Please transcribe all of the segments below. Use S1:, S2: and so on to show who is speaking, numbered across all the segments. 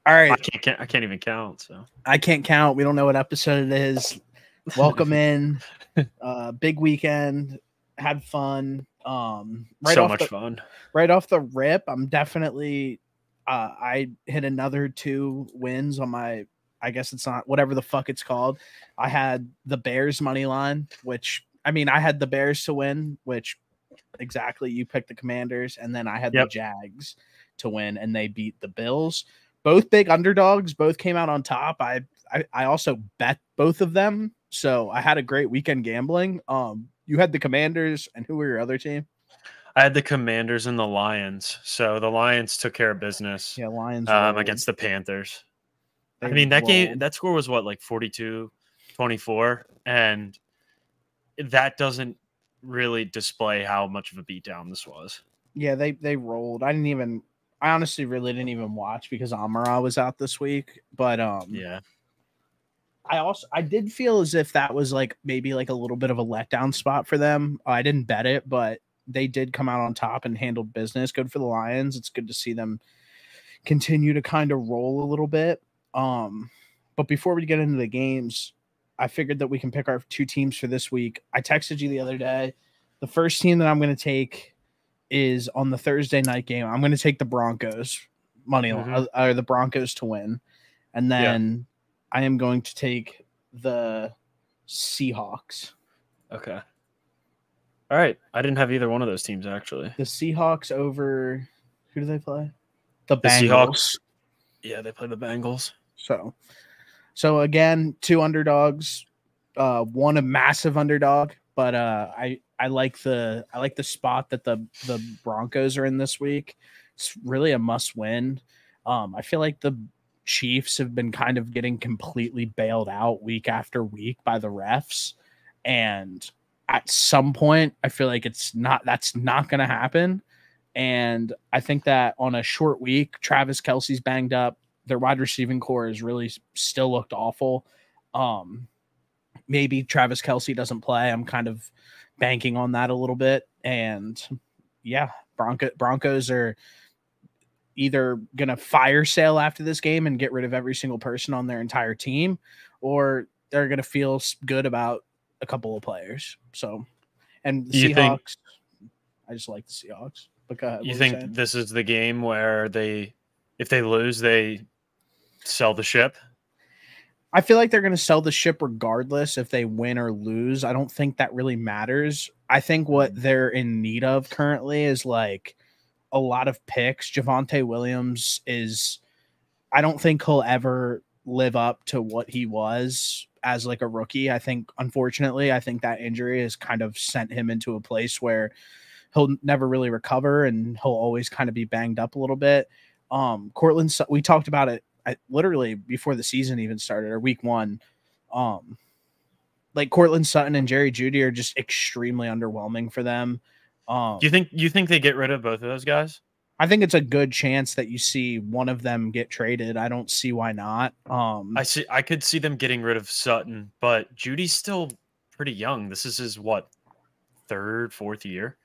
S1: All right.
S2: I can't even count. So
S1: I can't count. We don't know what episode it is. Welcome in. Big weekend. Had fun.
S2: Right so much fun.
S1: Right off the rip, I'm definitely. I hit another 2 wins on my. I guess it's not whatever the fuck it's called. I had the Bears money line, which I had the Bears to win, which exactly you picked the Commanders, and then I had the Jags to win, and they beat the Bills. Both big underdogs, both came out on top. I also bet both of them, so I had a great weekend gambling. You had the Commanders, and who were your other team?
S2: I had the Commanders and the Lions. So the Lions took care of business.
S1: Yeah, Lions
S2: against the Panthers. That score was what, like 42-24, and that doesn't really display how much of a beatdown this was.
S1: Yeah, they rolled. I honestly really didn't even watch because Amara was out this week, but
S2: yeah.
S1: I did feel as if that was like maybe like a little bit of a letdown spot for them. I didn't bet it, but they did come out on top and handled business. Good for the Lions. It's good to see them continue to kind of roll a little bit. But before we get into the games, I figured that we can pick our 2 teams for this week. I texted you the other day. The first team that I'm going to take is on the Thursday night game. I'm going to take the Broncos money line, or the Broncos to win. And then I am going to take the Seahawks.
S2: Okay. All right. I didn't have either one of those teams, actually.
S1: The Seahawks over – who do they play? The Bengals.
S2: Seahawks. Yeah, they play the Bengals.
S1: So again, 2 underdogs, one a massive underdog, but I like the spot that the Broncos are in this week. It's really a must win. I feel like the Chiefs have been kind of getting completely bailed out week after week by the refs, and at some point I feel like that's not going to happen. And I think that on a short week, Travis Kelce's banged up. Their wide receiving core has really still looked awful. Maybe Travis Kelce doesn't play. I'm kind of banking on that a little bit. And yeah, Broncos are either going to fire sale after this game and get rid of every single person on their entire team, or they're going to feel good about a couple of players. So, and the Seahawks, I just like the Seahawks. But go ahead,
S2: you think this is the game where if they lose, they sell the ship?
S1: I feel like they're going to sell the ship regardless if they win or lose. I don't think that really matters. I think what they're in need of currently is like a lot of picks. Javonte Williams I don't think he'll ever live up to what he was as like a rookie. I think, unfortunately, that injury has kind of sent him into a place where he'll never really recover and he'll always kind of be banged up a little bit. Cortland, we talked about it literally before the season even started, or week 1. Like Cortland Sutton and Jerry Jeudy are just extremely underwhelming for them.
S2: Do you think they get rid of both of those guys?
S1: I think it's a good chance that you see one of them get traded. I don't see why not.
S2: I could see them getting rid of Sutton, but Judy's still pretty young. This is his 3rd, 4th year.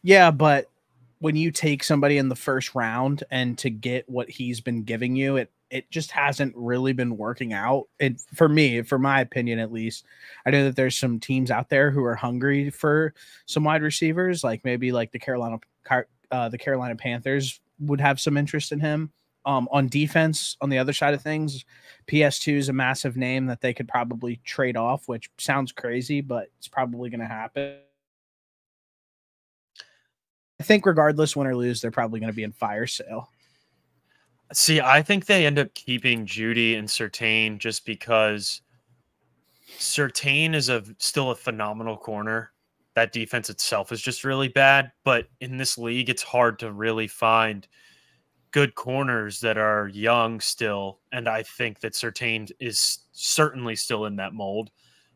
S1: Yeah, but when you take somebody in the first round and to get what he's been giving you, it just hasn't really been working out. And for my opinion, at least, I know that there's some teams out there who are hungry for some wide receivers, like maybe like the Carolina Panthers would have some interest in him. On defense, on the other side of things, PS2 is a massive name that they could probably trade off, which sounds crazy, but it's probably going to happen. I think regardless, win or lose, they're probably going to be in fire sale.
S2: See, I think they end up keeping Jeudy and Surtain just because Surtain is still a phenomenal corner. That defense itself is just really bad. But in this league, it's hard to really find good corners that are young still. And I think that Surtain is certainly still in that mold.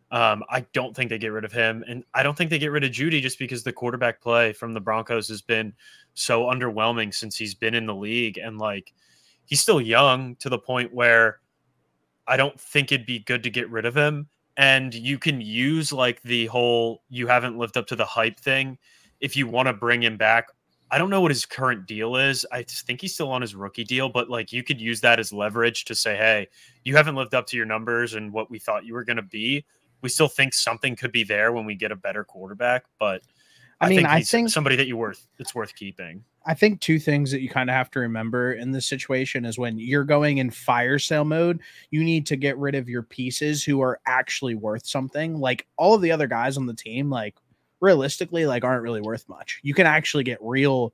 S2: I don't think they get rid of him. And I don't think they get rid of Jeudy just because the quarterback play from the Broncos has been so underwhelming since he's been in the league. And like, he's still young to the point where I don't think it'd be good to get rid of him. And you can use like the whole, you haven't lived up to the hype thing if you want to bring him back I don't know what his current deal is. I think he's still on his rookie deal, but like you could use that as leverage to say, hey, you haven't lived up to your numbers and what we thought you were going to be. We still think something could be there when we get a better quarterback, but I think he's somebody that it's worth keeping.
S1: I think two things that you kind of have to remember in this situation is when you're going in fire sale mode, you need to get rid of your pieces who are actually worth something. Like all of the other guys on the team, like realistically, like aren't really worth much. You can actually get real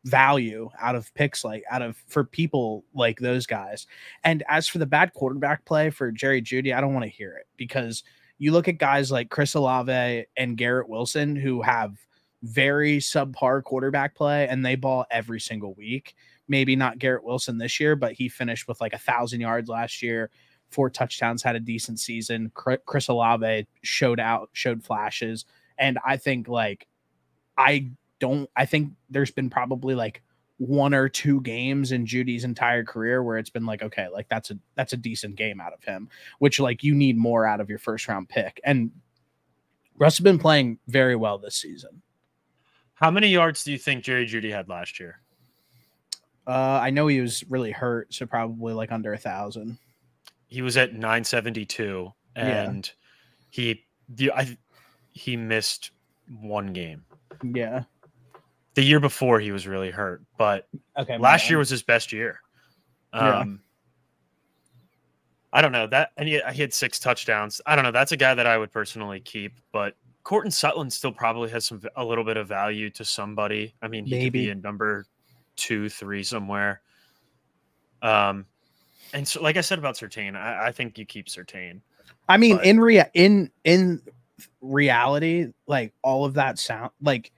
S1: value out of picks, like for people like those guys. And as for the bad quarterback play for Jerry Jeudy, I don't want to hear it, because you look at guys like Chris Olave and Garrett Wilson who have very subpar quarterback play and they ball every single week. Maybe not Garrett Wilson this year, but he finished with like 1,000 yards last year, 4 touchdowns, had a decent season. Chris Olave showed flashes. And I think I think there's been probably like 1 or 2 games in Judy's entire career where it's been like, okay, like that's a decent game out of him, which like you need more out of your first round pick. And Russ has been playing very well this season.
S2: How many yards do you think Jerry Jeudy had last year?
S1: I know he was really hurt, so probably like under 1,000.
S2: He was at 972, and he missed 1 game.
S1: Yeah.
S2: The year before he was really hurt, but last year was his best year. I don't know that, and he had 6 touchdowns. I don't know. That's a guy that I would personally keep, but Courtland Sutton still probably has a little bit of value to somebody. I mean, he could be in number 2, 3 somewhere. And so, like I said about Surtain, I think you keep Surtain.
S1: I mean, but in reality, like all of that sound like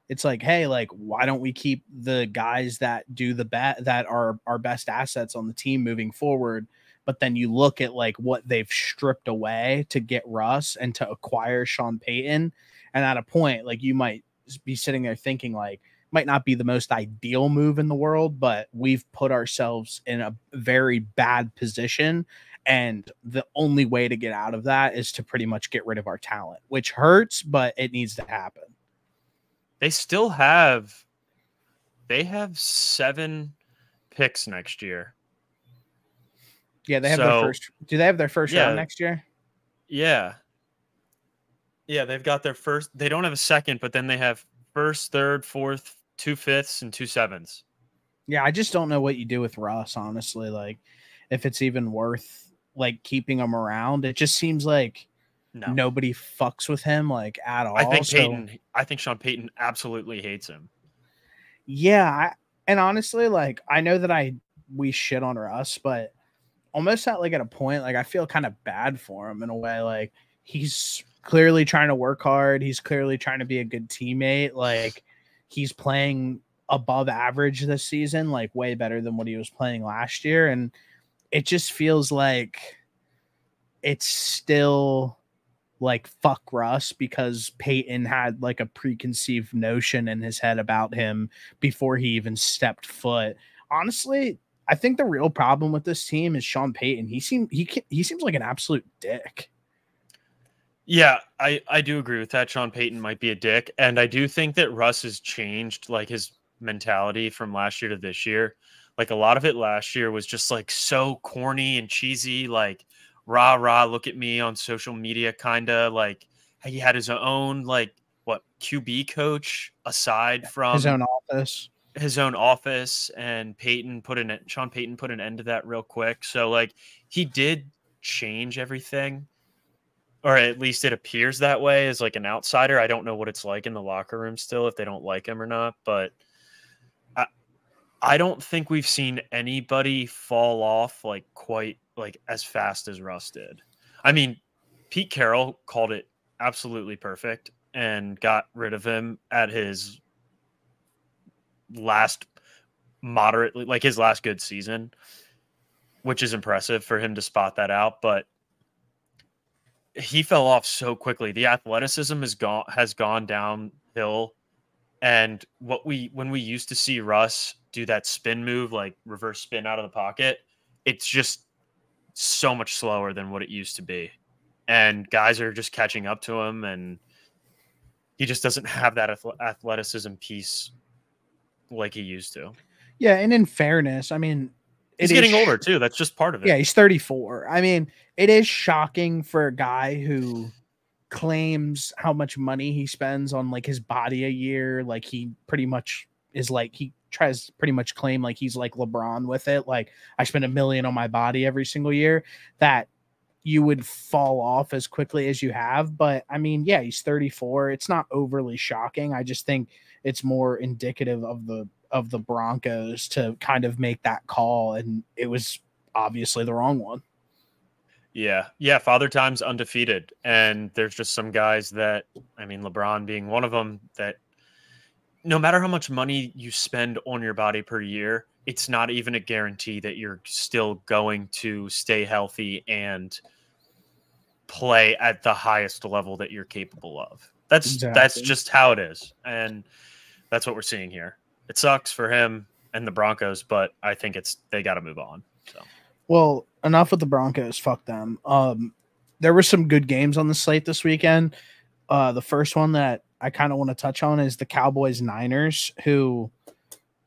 S1: it's like, hey, like why don't we keep the guys that do that are our best assets on the team moving forward? But then you look at like what they've stripped away to get Russ and to acquire Sean Payton. And at a point, like you might be sitting there thinking like, might not be the most ideal move in the world, but we've put ourselves in a very bad position. And the only way to get out of that is to pretty much get rid of our talent, which hurts, but it needs to happen.
S2: They have 7 picks next year.
S1: Yeah, they have their first. Do they have their first round next year?
S2: Yeah. Yeah, they've got their first. They don't have a second, but then they have first, third, fourth, 2 5ths, and 2 7s.
S1: Yeah, I just don't know what you do with Russ, honestly. Like, if it's even worth like keeping him around. It just seems like nobody fucks with him like at all.
S2: I think Sean Payton absolutely hates him.
S1: Yeah, and honestly, like I know that we shit on Russ, but almost at a point, like I feel kind of bad for him in a way. Like he's clearly trying to work hard. He's clearly trying to be a good teammate. Like he's playing above average this season, like way better than what he was playing last year. And it just feels like it's still like fuck Russ because Peyton had like a preconceived notion in his head about him before he even stepped foot. Honestly, I think the real problem with this team is Sean Payton. He seems like an absolute dick.
S2: Yeah, I do agree with that. Sean Payton might be a dick. And I do think that Russ has changed like his mentality from last year to this year. Like a lot of it last year was just like so corny and cheesy, like rah, rah, look at me on social media kind of like he had his own like QB coach aside from
S1: his own office.
S2: And Sean Payton put an end to that real quick. So like he did change everything, or at least it appears that way as like an outsider. I don't know what it's like in the locker room still, if they don't like him or not, but I don't think we've seen anybody fall off like quite like as fast as Russ did. I mean, Pete Carroll called it absolutely perfect and got rid of him at his last his last good season, which is impressive for him to spot that out. But he fell off so quickly. The athleticism has gone downhill. And when we used to see Russ do that spin move, like reverse spin out of the pocket, it's just so much slower than what it used to be. And guys are just catching up to him, and he just doesn't have that athleticism piece like he used to.
S1: Yeah, and in fairness, I mean,
S2: he's getting older too. That's just part of it.
S1: Yeah, he's 34. I mean, it is shocking for a guy who claims how much money he spends on like his body a year. Like he pretty much is like, he tries to pretty much claim like he's like LeBron with it. Like I spend $1 million on my body every single year, that you would fall off as quickly as you have. But I mean, yeah, he's 34. It's not overly shocking. I just think it's more indicative of the Broncos to kind of make that call. And it was obviously the wrong one.
S2: Yeah. Father Time's undefeated. And there's just some guys that, I mean, LeBron being one of them, that no matter how much money you spend on your body per year, it's not even a guarantee that you're still going to stay healthy and play at the highest level that you're capable of. That's just how it is. And that's what we're seeing here. It sucks for him and the Broncos, but I think they got to move on. So,
S1: well, enough with the Broncos. Fuck them. There were some good games on the slate this weekend. The first one that I kind of want to touch on is the Cowboys Niners, who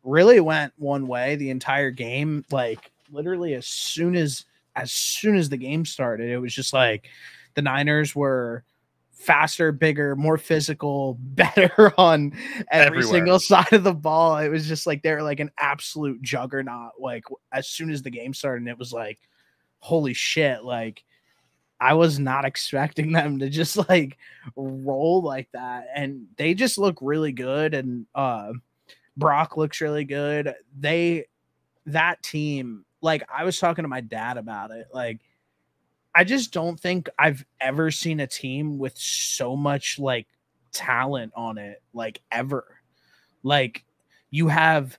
S1: really went one way the entire game. Like literally as soon as the game started, it was just like the Niners were faster, bigger, more physical, better on every single side of the ball. It was just like they're like an absolute juggernaut. Like as soon as the game started, it was like, holy shit. Like I was not expecting them to just like roll like that. And they just look really good. And Brock looks really good. That team, like I was talking to my dad about it. Like, I just don't think I've ever seen a team with so much like talent on it, like ever. Like you have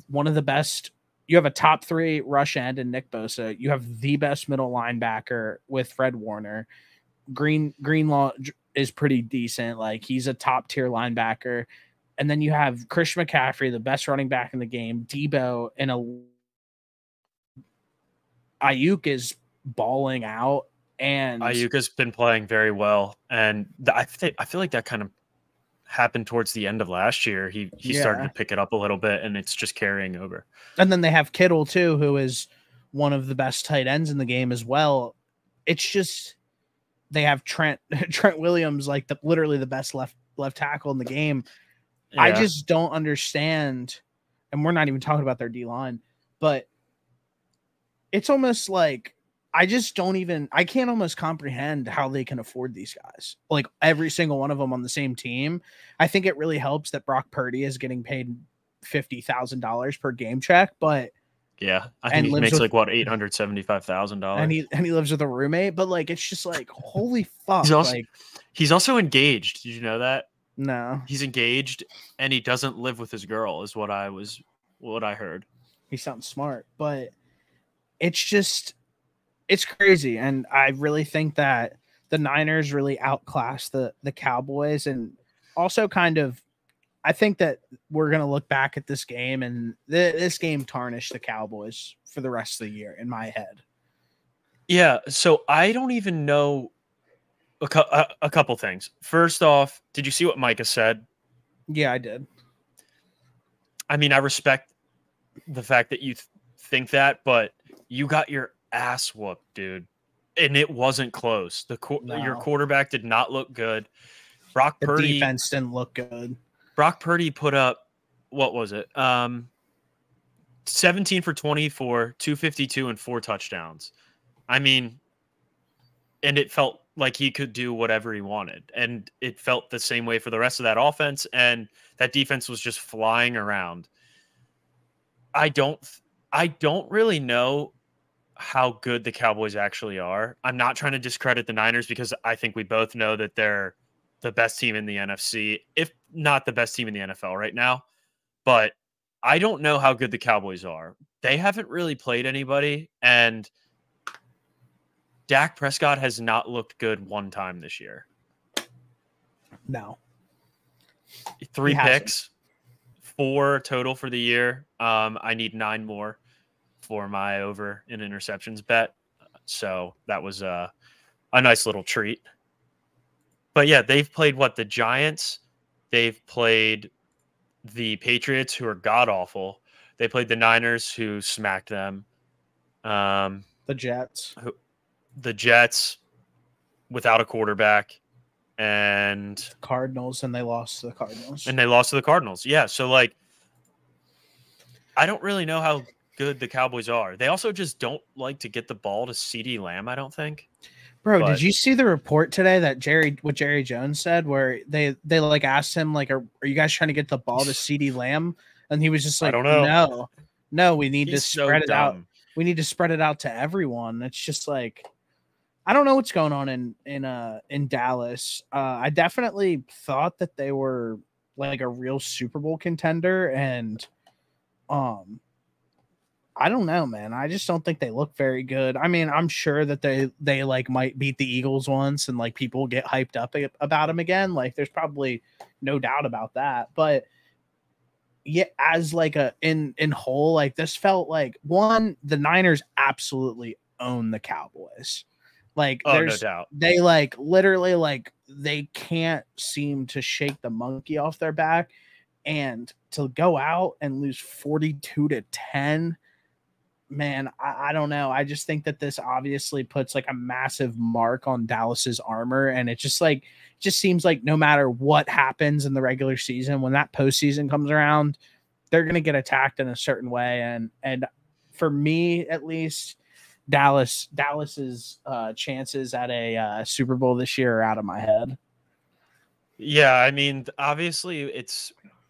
S1: one of the best, you have a top 3 rush end in Nick Bosa. You have the best middle linebacker with Fred Warner. Greenlaw is pretty decent. Like he's a top tier linebacker. And then you have Christian McCaffrey, the best running back in the game. Debo and Ayuk is balling out, and
S2: Ayuk has been playing very well, and I feel like that kind of happened towards the end of last year. He started to pick it up a little bit, and it's just carrying over.
S1: And then they have Kittle too, who is one of the best tight ends in the game as well. It's just they have Trent Williams, like literally the best left tackle in the game. Yeah. I just don't understand, and we're not even talking about their D-line, but it's almost like I can't almost comprehend how they can afford these guys. Like every single one of them on the same team. I think it really helps that Brock Purdy is getting paid $50,000 per game check, but
S2: yeah, I think he makes like what $875,000,
S1: and he lives with a roommate. But like, it's just like, holy fuck!
S2: He's also engaged. Did you know that?
S1: No,
S2: he's engaged and he doesn't live with his girl, is what I heard.
S1: He sounds smart, but it's crazy. And I really think that the Niners really outclassed the Cowboys, and also kind of, I think that we're going to look back at this game, and this game tarnished the Cowboys for the rest of the year in my head.
S2: Yeah. So I don't even know a couple things. First off, did you see what Micah said?
S1: Yeah, I did.
S2: I mean, I respect the fact that you think that, but you got your ass whooped, dude, and it wasn't close. Your quarterback did not look good.
S1: The defense didn't look good.
S2: Brock Purdy put up, what was it? 17 for 24, 252, and 4 touchdowns. I mean, and it felt like he could do whatever he wanted, and it felt the same way for the rest of that offense, and that defense was just flying around. I don't really know how good the Cowboys actually are. I'm not trying to discredit the Niners, because I think we both know that they're the best team in the NFC, if not the best team in the NFL right now. But I don't know how good the Cowboys are. They haven't really played anybody, and Dak Prescott has not looked good one time this year.
S1: No.
S2: 3 picks, 4 total for the year. I need 9 more for my over in interceptions bet. So that was a nice little treat. But yeah, they've played the Giants. They've played the Patriots, who are god awful. They played the Niners, who smacked them.
S1: The Jets.
S2: The Jets without a quarterback, and
S1: Cardinals, and they lost to the Cardinals.
S2: Yeah, so like I don't really know how good the Cowboys are. They also just don't like to get the ball to CeeDee Lamb, I don't think.
S1: Bro, did you see the report today that Jerry Jones said, where they like asked him like, are you guys trying to get the ball to CeeDee Lamb? And he was just like,
S2: I don't know.
S1: No, we need to spread it out. We need to spread it out to everyone. It's just like, I don't know what's going on in Dallas. I definitely thought that they were like a real Super Bowl contender, and I don't know, man. I just don't think they look very good. I mean, I'm sure that they like might beat the Eagles once, and like people get hyped up about them again. Like, there's probably no doubt about that. But yeah, as like in whole, like this felt like, one, the Niners absolutely own the Cowboys. Like,
S2: no doubt.
S1: They like literally like they can't seem to shake the monkey off their back, and to go out and lose 42-10. Man, I don't know. I just think that this obviously puts like a massive mark on Dallas's armor, and it just seems like no matter what happens in the regular season, when that postseason comes around, they're gonna get attacked in a certain way. And for me, at least, Dallas's chances at a Super Bowl this year are out of my head.
S2: Yeah, I mean, obviously,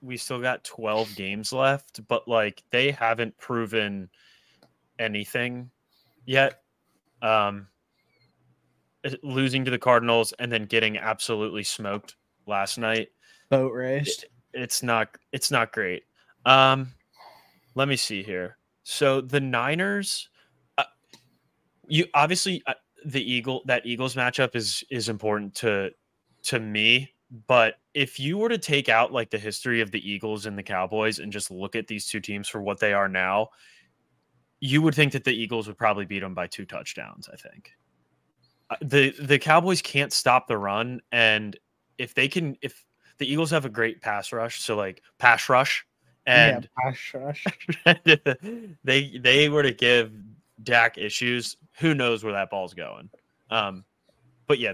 S2: we still got 12 games left, but like they haven't proven anything yet. Losing to the Cardinals and then getting absolutely smoked last night,
S1: boat raced.
S2: It's not great. Let me see here. So the Niners, you obviously that Eagles matchup is important to me, but if you were to take out like the history of the Eagles and the Cowboys and just look at these two teams for what they are now, you would think that the Eagles would probably beat them by 2 touchdowns, I think. The Cowboys can't stop the run, and if the Eagles have a great pass rush, so like pass rush, and
S1: pass rush,
S2: they were to give Dak issues, who knows where that ball's going. But yeah,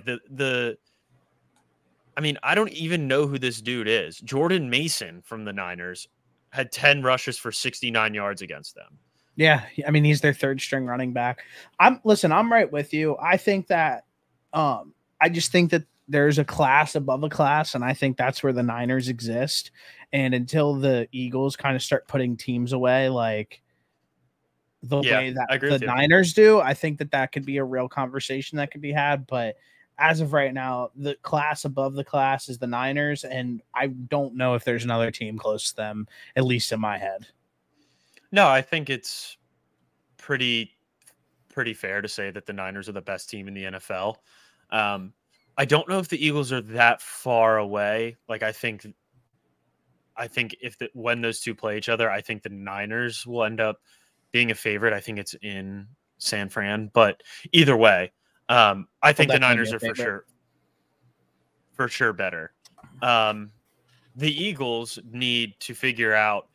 S2: I mean, I don't even know who this dude is. Jordan Mason from the Niners had 10 rushes for 69 yards against them.
S1: Yeah, I mean, he's their third string running back. I'm right with you. I think that I just think that there's a class above a class, and I think that's where the Niners exist. And until the Eagles kind of start putting teams away like the way that the Niners do, I think that could be a real conversation that could be had. But as of right now, the class above the class is the Niners, and I don't know if there's another team close to them, at least in my head.
S2: No, I think it's pretty fair to say that the Niners are the best team in the NFL. I don't know if the Eagles are that far away. Like, I think when those two play each other, I think the Niners will end up being a favorite. I think it's in San Fran, but either way, I think the Niners are for sure better. The Eagles need to figure out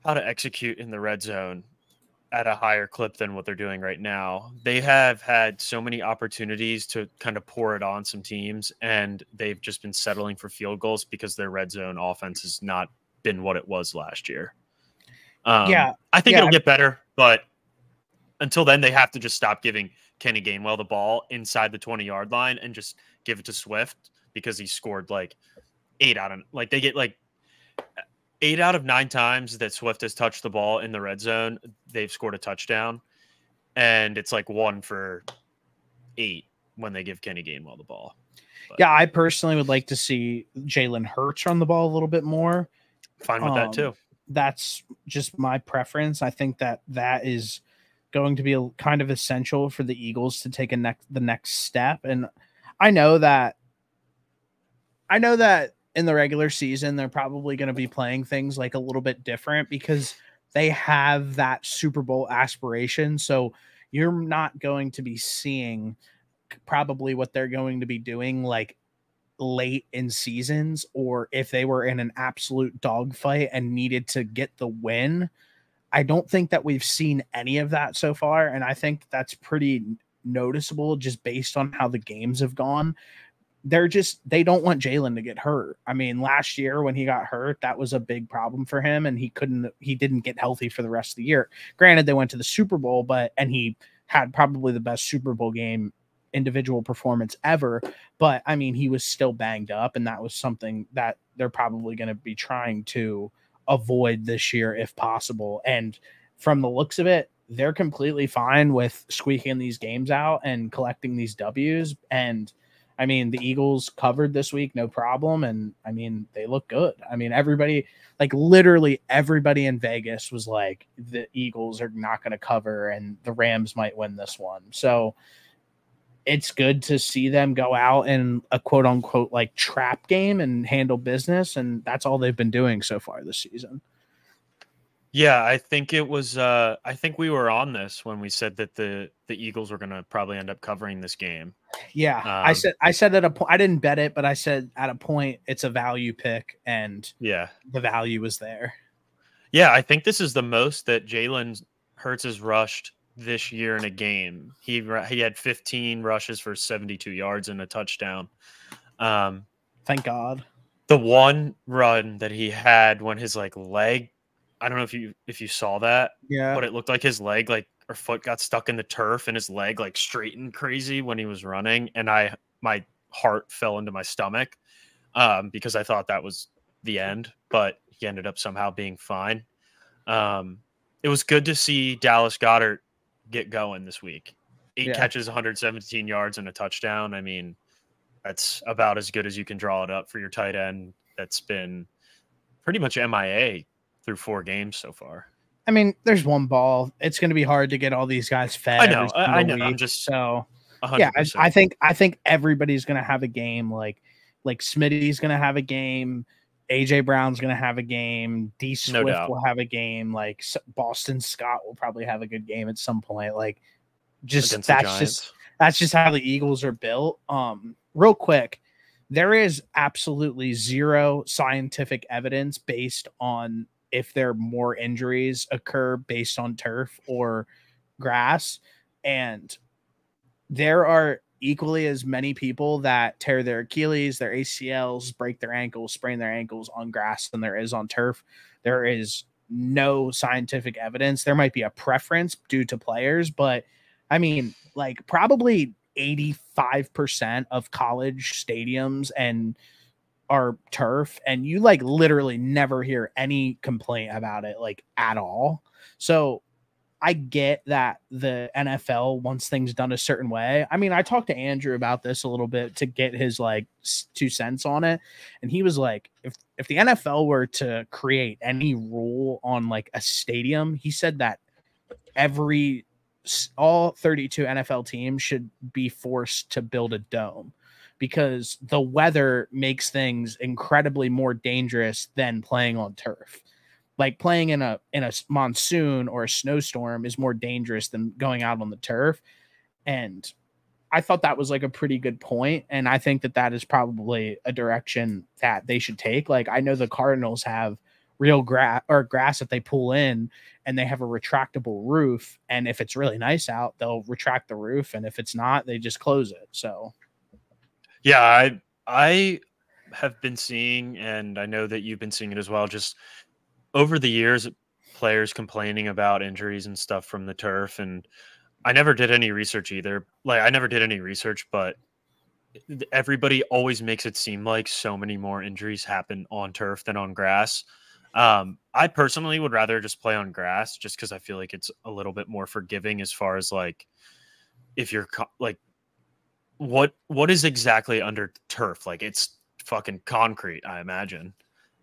S2: how to execute in the red zone at a higher clip than what they're doing right now. They have had so many opportunities to kind of pour it on some teams, and they've just been settling for field goals because their red zone offense has not been what it was last year. I think it'll get better, but until then, they have to just stop giving Kenny Gainwell the ball inside the 20-yard line and just give it to Swift, because he scored like 8 out of 9 times that Swift has touched the ball in the red zone, they've scored a touchdown. And it's like 1 for 8 when they give Kenny Gainwell the ball. But
S1: yeah, I personally would like to see Jalen Hurts run the ball a little bit more.
S2: Fine with that too.
S1: That's just my preference. I think that is going to be kind of essential for the Eagles to take the next step. And I know that in the regular season, they're probably going to be playing things like a little bit different because they have that Super Bowl aspiration. So you're not going to be seeing probably what they're going to be doing like late in seasons, or if they were in an absolute dogfight and needed to get the win. I don't think that we've seen any of that so far, and I think that's pretty noticeable just based on how the games have gone. They don't want Jalen to get hurt. I mean, last year when he got hurt, that was a big problem for him, and he didn't get healthy for the rest of the year. Granted, they went to the Super Bowl, and he had probably the best Super Bowl game individual performance ever. But I mean, he was still banged up, and that was something that they're probably going to be trying to avoid this year if possible. And from the looks of it, they're completely fine with squeaking these games out and collecting these W's. And I mean, the Eagles covered this week, no problem. And I mean, they look good. I mean, everybody, like literally everybody in Vegas was like, the Eagles are not going to cover and the Rams might win this one. So it's good to see them go out in a quote unquote like trap game and handle business. And that's all they've been doing so far this season.
S2: Yeah, I think it was I think we were on this when we said that the Eagles were going to probably end up covering this game.
S1: Yeah. I said at a point, I didn't bet it, but I said at a point it's a value pick, and
S2: yeah,
S1: the value was there.
S2: Yeah, I think this is the most that Jalen Hurts has rushed this year in a game. He had 15 rushes for 72 yards and a touchdown.
S1: Thank God.
S2: The one run that he had when his like leg, I don't know if you saw that,
S1: yeah,
S2: but it looked like his leg or foot got stuck in the turf and his leg like straightened crazy when he was running, and my heart fell into my stomach because I thought that was the end, but he ended up somehow being fine. It was good to see Dallas Goedert get going this week. 8 catches, 117 yards, and a touchdown. I mean, that's about as good as you can draw it up for your tight end. That's been pretty much MIA through 4 games so far.
S1: I mean, there's one ball. It's going to be hard to get all these guys fed.
S2: I know.
S1: Week,
S2: I'm just
S1: so
S2: 100%.
S1: Yeah. I think everybody's going to have a game. Like Smitty's going to have a game. AJ Brown's going to have a game. D Swift will have a game. Like Boston Scott will probably have a good game at some point. Like that's just how the Eagles are built. Real quick, there is absolutely zero scientific evidence based on if there more injuries occur based on turf or grass. And there are equally as many people that tear their Achilles, their ACLs, break their ankles, sprain their ankles on grass than there is on turf. There is no scientific evidence. There might be a preference due to players, but I mean, like probably 85% of college stadiums and are turf, and you like literally never hear any complaint about it like at all. So I get that the NFL wants things done a certain way. I mean, I talked to Andrew about this a little bit to get his like 2 cents on it. And he was like, if the NFL were to create any rule on like a stadium, he said that all 32 NFL teams should be forced to build a dome, because the weather makes things incredibly more dangerous than playing on turf. Like playing in a monsoon or a snowstorm is more dangerous than going out on the turf. And I thought that was like a pretty good point. And I think that is probably a direction that they should take. Like I know the Cardinals have real grass that they pull in, and they have a retractable roof. And if it's really nice out, they'll retract the roof. And if it's not, they just close it. So
S2: yeah, I have been seeing, and I know that you've been seeing it as well, just over the years, players complaining about injuries and stuff from the turf. And I never did any research either. Like I never did any research, but everybody always makes it seem like so many more injuries happen on turf than on grass. I personally would rather just play on grass just because I feel like it's a little bit more forgiving as far as like, if you're like, what is exactly under turf? Like it's fucking concrete, I imagine.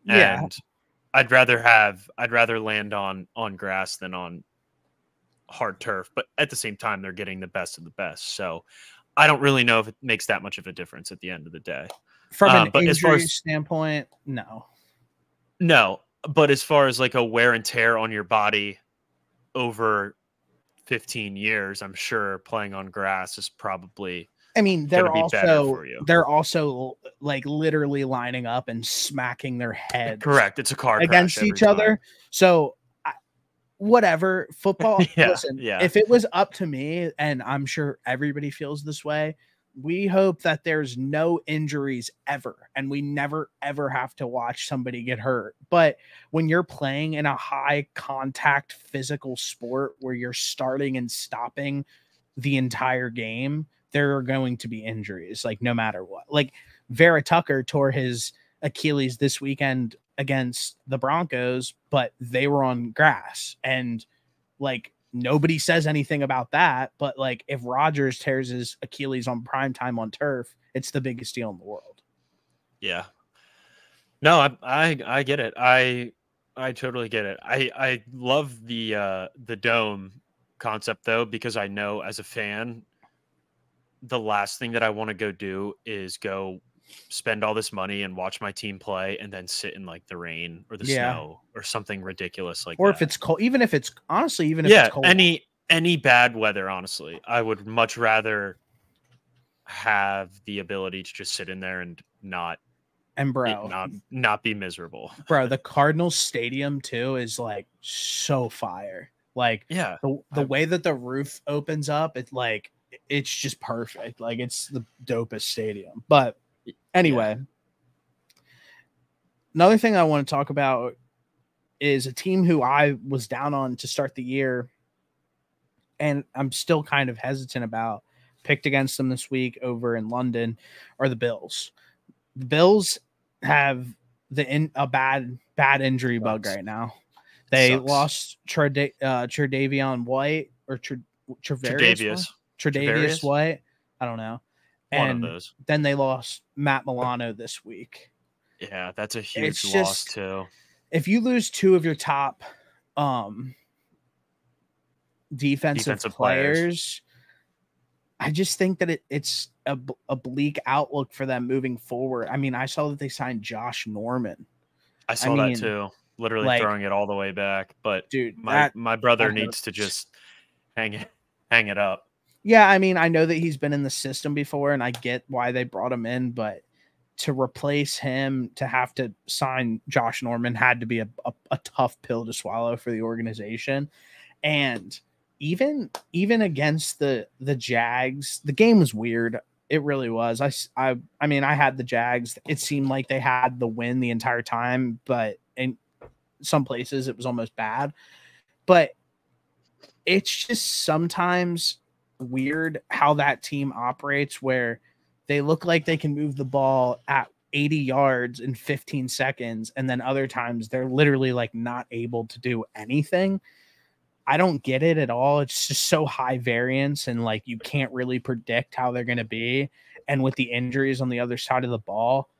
S1: Yeah.
S2: And I'd rather land on grass than on hard turf, but at the same time, they're getting the best of the best. So I don't really know if it makes that much of a difference at the end of the day.
S1: From an injury standpoint, no.
S2: But as far as like a wear and tear on your body over 15 years, I'm sure playing on grass is probably
S1: I mean,
S2: going to be better for you.
S1: they're also like literally lining up and smacking their heads.
S2: Correct. It's a car
S1: against
S2: crash
S1: each other. So whatever, football.
S2: Yeah,
S1: Listen, if it was up to me, and I'm sure everybody feels this way, we hope that there's no injuries ever, and we never ever have to watch somebody get hurt. But when you're playing in a high contact physical sport where you're starting and stopping the entire game, there are going to be injuries, like no matter what. Like Vera Tucker tore his Achilles this weekend against the Broncos, but they were on grass, and like nobody says anything about that. But like if Rodgers tears his Achilles on prime time on turf, it's the biggest deal in the world.
S2: Yeah. No, I get it. I totally get it. I love the dome concept though, because I know as a fan, the last thing that I want to go do is go spend all this money and watch my team play and then sit in like the rain or the snow or something ridiculous like
S1: or
S2: that.
S1: If it's cold, even if it's honestly, even if it's cold,
S2: any bad weather, honestly, I would much rather have the ability to just sit in there and not be miserable.
S1: Bro, the Cardinals stadium too is like so fire. Like the way that the roof opens up, it's just perfect. Like it's the dopest stadium. But anyway, another thing I want to talk about is a team who I was down on to start the year, and I'm still kind of hesitant about, picked against them this week over in London, are the Bills. The Bills have a bad injury bug right now. They lost Tredavious White or Tredavious White. I don't know.
S2: One of those.
S1: Then they lost Matt Milano this week.
S2: Yeah, that's a huge loss too.
S1: If you lose two of your top defensive players, I just think that it's a bleak outlook for them moving forward. I mean, I saw that they signed Josh Norman.
S2: I saw that too. Literally throwing it all the way back. But dude, my brother needs to just hang it up.
S1: Yeah, I mean, I know that he's been in the system before, and I get why they brought him in, but to replace him, to have to sign Josh Norman had to be a tough pill to swallow for the organization. And even against the Jags, the game was weird. It really was. I mean, I had the Jags. It seemed like they had the win the entire time, but in some places it was almost bad. But it's just sometimes weird how that team operates, where they look like they can move the ball at 80 yards in 15 seconds, and then other times they're literally like not able to do anything. I don't get it at all. It's just so high variance, and like you can't really predict how they're going to be. And with the injuries on the other side of the ball,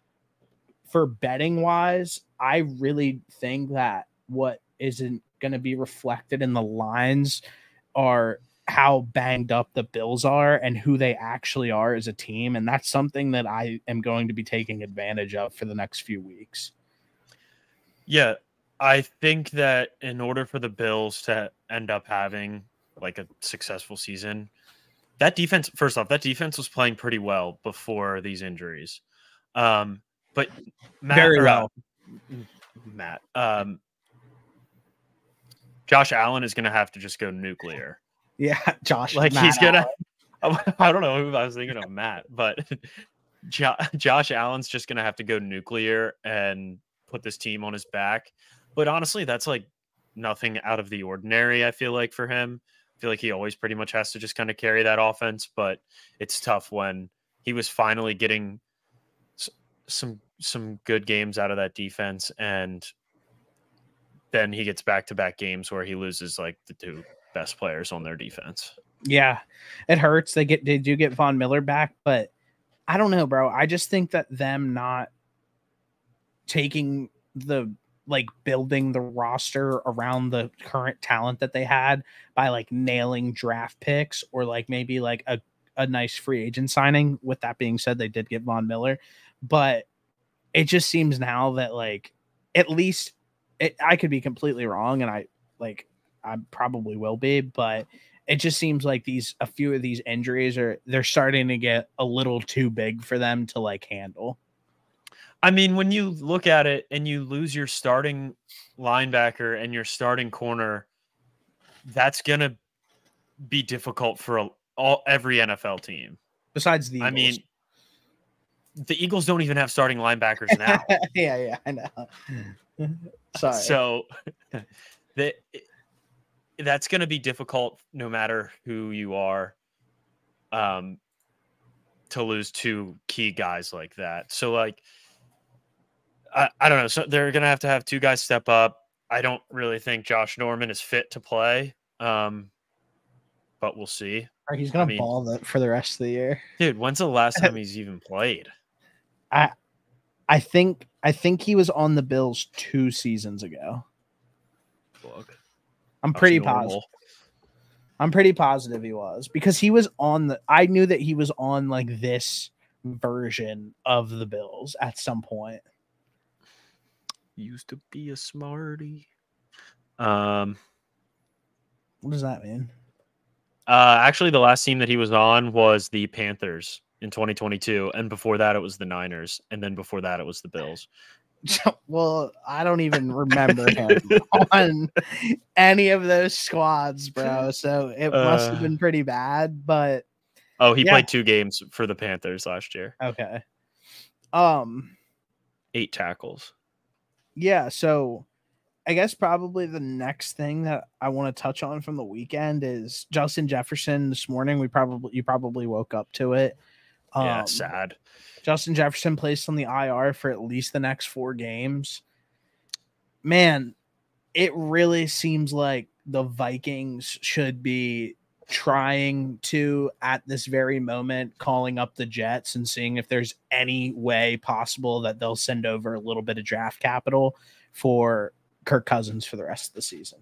S1: for betting wise, I really think that what isn't going to be reflected in the lines are how banged up the Bills are and who they actually are as a team. And that's something that I am going to be taking advantage of for the next few weeks.
S2: Yeah. I think that in order for the Bills to end up having like a successful season, that defense was playing pretty well before these injuries. But Matt, Josh Allen is going to have to just go nuclear.
S1: Yeah, Josh.
S2: Like he's gonna. I don't know who I was thinking of, Matt, but Josh Allen's just gonna have to go nuclear and put this team on his back. But honestly, that's like nothing out of the ordinary. I feel like for him, I feel like he always pretty much has to just kind of carry that offense. But it's tough when he was finally getting some good games out of that defense, and then he gets back-to-back games where he loses like the two best players on their defense.
S1: Yeah, it hurts. They do get Von Miller back, but I don't know, bro. I just think that them not taking building the roster around the current talent that they had by like nailing draft picks or like maybe like a nice free agent signing. With that being said, they did get Von Miller, but it just seems now that like at least I could be completely wrong, and I probably will be, but it just seems like a few of these injuries they're starting to get a little too big for them to like handle.
S2: I mean, when you look at it and you lose your starting linebacker and your starting corner, that's going to be difficult for every NFL team.
S1: Besides the Eagles.
S2: I mean, the Eagles don't even have starting linebackers now.
S1: Yeah, I know. Sorry.
S2: So that's going to be difficult no matter who you are, to lose two key guys like that. So like, I don't know. So they're going to have two guys step up. I don't really think Josh Norman is fit to play. But we'll see.
S1: He's going to ball for the rest of the year.
S2: Dude, when's the last time he's even played?
S1: I think he was on the Bills 2 seasons ago.
S2: Look,
S1: I'm pretty positive. I'm pretty positive he was, because he was on I knew that he was on like this version of the Bills at some point.
S2: Used to be a smarty.
S1: What does that mean?
S2: Actually, the last team that he was on was the Panthers in 2022, and before that it was the Niners, and then before that it was the Bills.
S1: Well, I don't even remember him on any of those squads, bro. So it must have been pretty bad. But
S2: he played 2 games for the Panthers last year.
S1: Okay.
S2: 8 tackles.
S1: Yeah, so I guess probably the next thing that I want to touch on from the weekend is Justin Jefferson. This morning, you probably woke up to it.
S2: Yeah, sad.
S1: Justin Jefferson placed on the IR for at least the next 4 games. Man, it really seems like the Vikings should be trying to, at this very moment, calling up the Jets and seeing if there's any way possible that they'll send over a little bit of draft capital for Kirk Cousins for the rest of the season.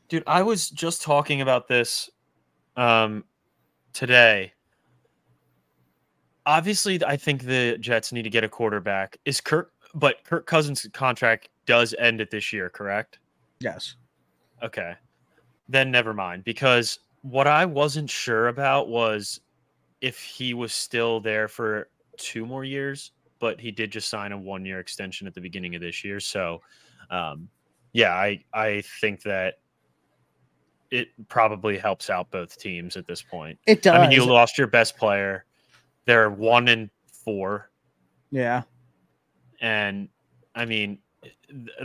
S2: Dude, I was just talking about this today. Obviously, I think the Jets need to get a quarterback. But Kirk Cousins' contract does end at this year, correct?
S1: Yes.
S2: Okay. Then never mind, because what I wasn't sure about was if he was still there for 2 more years, but he did just sign a 1-year extension at the beginning of this year. So, I think that it probably helps out both teams at this point.
S1: It does.
S2: I mean, you lost your best player. They're 1-4.
S1: Yeah.
S2: And I mean,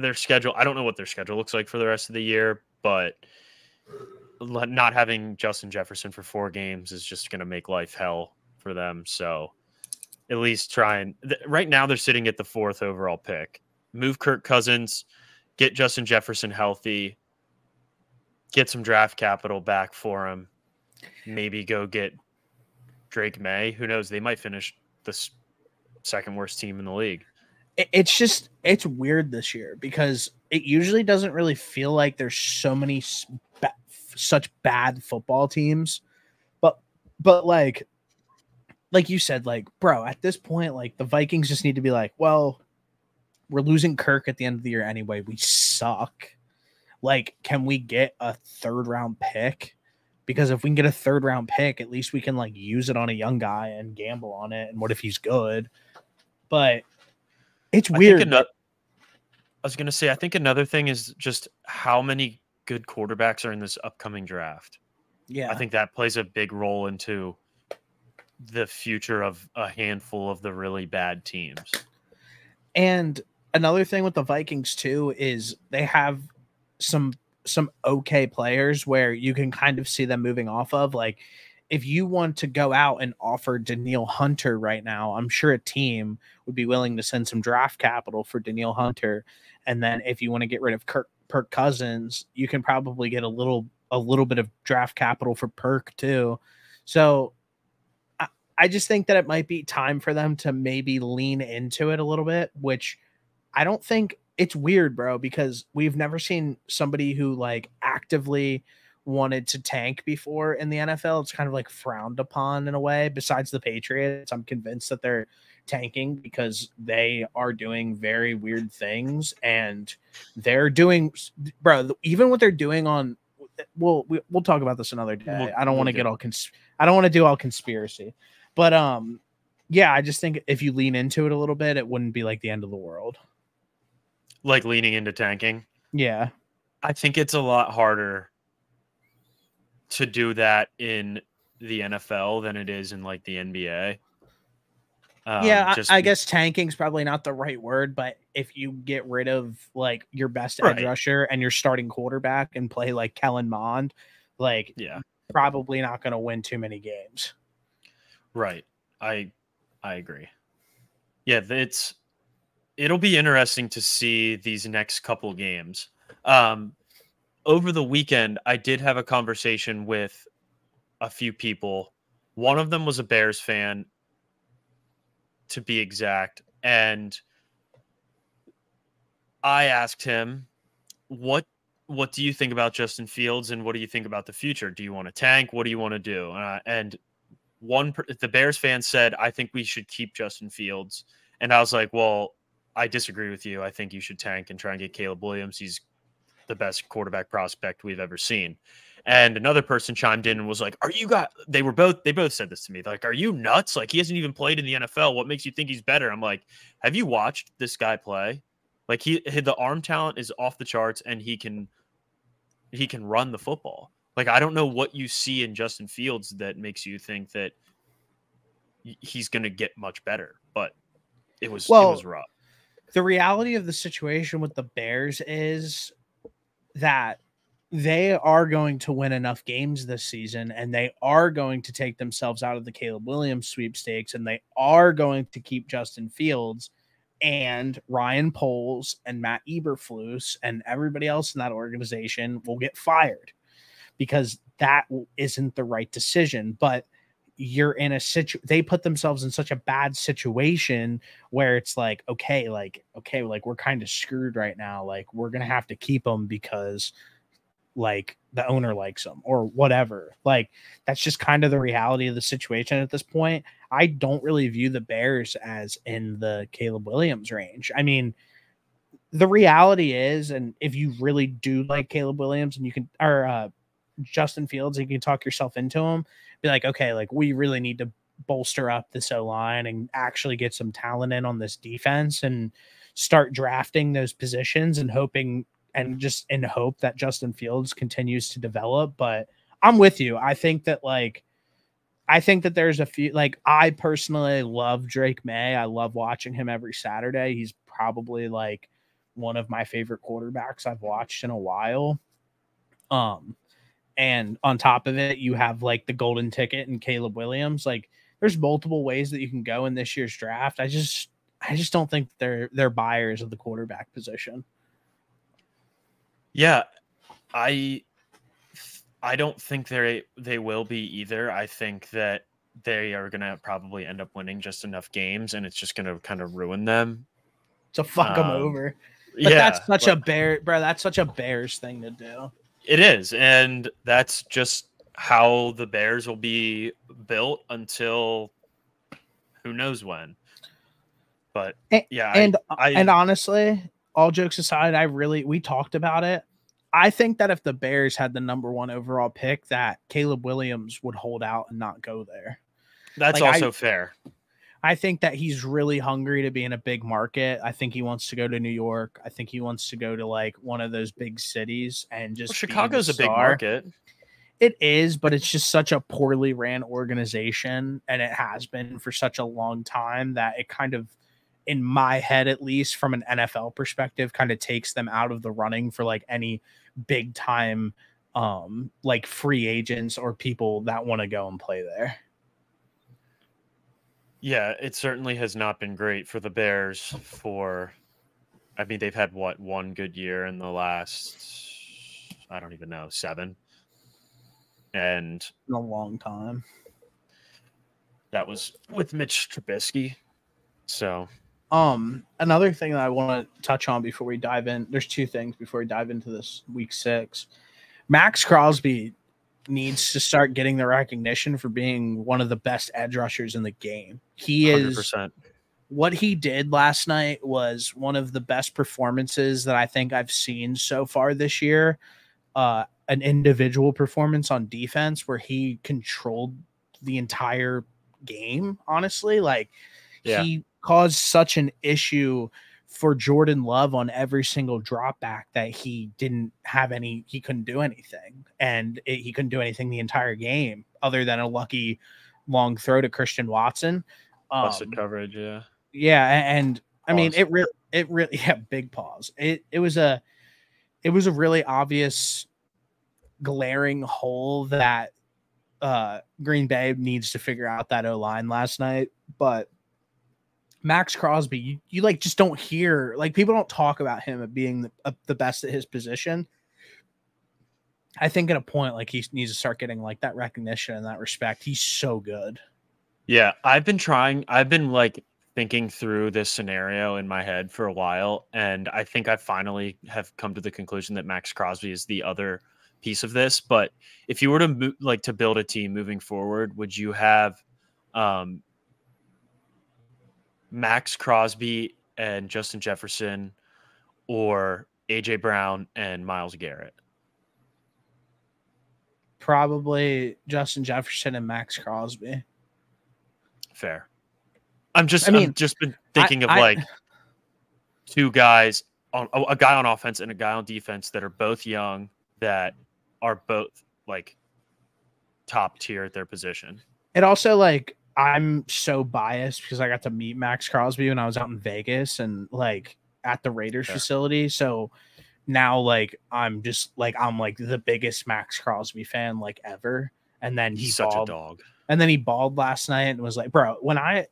S2: their schedule, I don't know what their schedule looks like for the rest of the year, but not having Justin Jefferson for 4 games is just going to make life hell for them. So at least right now they're sitting at the 4th overall pick. Move Kirk Cousins, get Justin Jefferson healthy, get some draft capital back for him. Maybe go get Drake May. Who knows? They might finish the 2nd worst team in the league.
S1: It's weird this year because it usually doesn't really feel like there's so many such bad football teams, but like you said, like, bro, at this point, like, the Vikings just need to be like, well, we're losing Kirk at the end of the year anyway. We suck. Like, can we get a 3rd round pick? Because if we can get a 3rd round pick, at least we can like use it on a young guy and gamble on it. And what if he's good? But it's weird.
S2: I was going to say, I think another thing is just how many good quarterbacks are in this upcoming draft.
S1: Yeah.
S2: I think that plays a big role into the future of a handful of the really bad teams.
S1: And another thing with the Vikings too is they have some okay players where you can kind of see them moving off of. Like, if you want to go out and offer Danielle Hunter right now, I'm sure a team would be willing to send some draft capital for Danielle Hunter. And then if you want to get rid of Kirk Cousins, you can probably get a little bit of draft capital for Perk too. So I just think that it might be time for them to maybe lean into it a little bit, which I don't think. It's weird, bro, because we've never seen somebody who like actively wanted to tank before in the NFL. It's kind of like frowned upon in a way. Besides the Patriots, I'm convinced that they're tanking because they are doing very weird things, and they're doing, bro, even what they're doing on we'll talk about this another day. I don't want to get all I don't want to do all conspiracy, but yeah, I just think if you lean into it a little bit, it wouldn't be like the end of the world.
S2: Like leaning into tanking.
S1: Yeah,
S2: I think it's a lot harder to do that in the NFL than it is in like the NBA.
S1: Yeah, I guess tanking's probably not the right word, but if you get rid of like your best edge rusher and your starting quarterback and play like Kellen Mond, like probably not going to win too many games.
S2: Right. I agree. Yeah, it'll be interesting to see these next couple games. Over the weekend, I did have a conversation with a few people. One of them was a Bears fan, to be exact, and I asked him, what do you think about Justin Fields and what do you think about the future? Do you want to tank? What do you want to do? And the Bears fan said, I think we should keep Justin Fields. And I was like, well, I disagree with you. I think you should tank and try and get Caleb Williams. He's the best quarterback prospect we've ever seen. And another person chimed in and was like, they both said this to me. They're like, are you nuts? Like, he hasn't even played in the NFL. What makes you think he's better? I'm like, have you watched this guy play? Like, the arm talent is off the charts and he can run the football. Like, I don't know what you see in Justin Fields that makes you think that he's going to get much better, but it was rough.
S1: The reality of the situation with the Bears is that they are going to win enough games this season and they are going to take themselves out of the Caleb Williams sweepstakes and they are going to keep Justin Fields, and Ryan Poles and Matt Eberflus and everybody else in that organization will get fired because that isn't the right decision. But you're in a they put themselves in such a bad situation where it's like, okay, we're kind of screwed right now. Like, we're going to have to keep them because like the owner likes them or whatever. Like, that's just kind of the reality of the situation at this point. I don't really view the Bears as in the Caleb Williams range. I mean, the reality is, and if you really do like Caleb Williams and you can, or Justin Fields, and you can talk yourself into him, be like, okay, like we really need to bolster up this O-line and actually get some talent in on this defense and start drafting those positions and hoping and just in hope that Justin Fields continues to develop. But I'm with you. I think that there's a few, like, I personally love Drake May. I love watching him every Saturday. He's probably like one of my favorite quarterbacks I've watched in a while. And on top of it, you have like the golden ticket and Caleb Williams. Like, there's multiple ways that you can go in this year's draft. I just don't think they're buyers of the quarterback position.
S2: Yeah, I don't think they will be either. I think that they are going to probably end up winning just enough games, and it's just going to kind of ruin them.
S1: To fuck them over. But that's such a Bears thing to do.
S2: It is, and that's just how the Bears will be built until who knows when. But
S1: and honestly, all jokes aside, we talked about it. I think that if the Bears had the number 1 overall pick, that Caleb Williams would hold out and not go there.
S2: That's like, also fair.
S1: I think that he's really hungry to be in a big market. I think he wants to go to New York. I think he wants to go to like one of those big cities and just
S2: Chicago's a big market.
S1: It is, but it's just such a poorly ran organization, and it has been for such a long time that it kind of, in my head at least, from an NFL perspective, kind of takes them out of the running for like any big time like free agents or people that want to go and play there.
S2: Yeah, it certainly has not been great for the Bears they've had one good year in the last, I don't even know, 7. And
S1: in a long time.
S2: That was with Mitch Trubisky. So
S1: another thing that I want to touch on before we dive in, there's 2 things before we dive into this week 6. Max Crosby needs to start getting the recognition for being one of the best edge rushers in the game. He is
S2: 100%.
S1: What he did last night was one of the best performances that I think I've seen so far this year. an individual performance on defense where he controlled the entire game. Honestly, like he caused such an issue for Jordan Love on every single drop back that he couldn't do anything. And he couldn't do anything the entire game other than a lucky long throw to Christian Watson.
S2: Busted coverage. Yeah.
S1: Yeah. And I mean,
S2: Pause.
S1: it really, yeah, big pause. It was a really obvious glaring hole that Green Bay needs to figure out that O-line last night. But Max Crosby, you like just don't hear, like, people don't talk about him at being the best at his position. I think at a point, like, he needs to start getting like that recognition and that respect. He's so good.
S2: Yeah, I've been like thinking through this scenario in my head for a while, and I think I finally have come to the conclusion that Max Crosby is the other piece of this. But if you were to to build a team moving forward, would you have Max Crosby and Justin Jefferson, or AJ Brown and Myles Garrett?
S1: Probably Justin Jefferson and Max Crosby.
S2: Fair. I'm just been thinking of like two guys, a guy on offense and a guy on defense that are both young, that are both like top tier at their position.
S1: It also, like, I'm so biased because I got to meet Max Crosby when I was out in Vegas and like at the Raiders facility. So now, like, I'm like the biggest Max Crosby fan like ever. And then he's
S2: such a dog.
S1: And then he balled last night and was like, bro, when I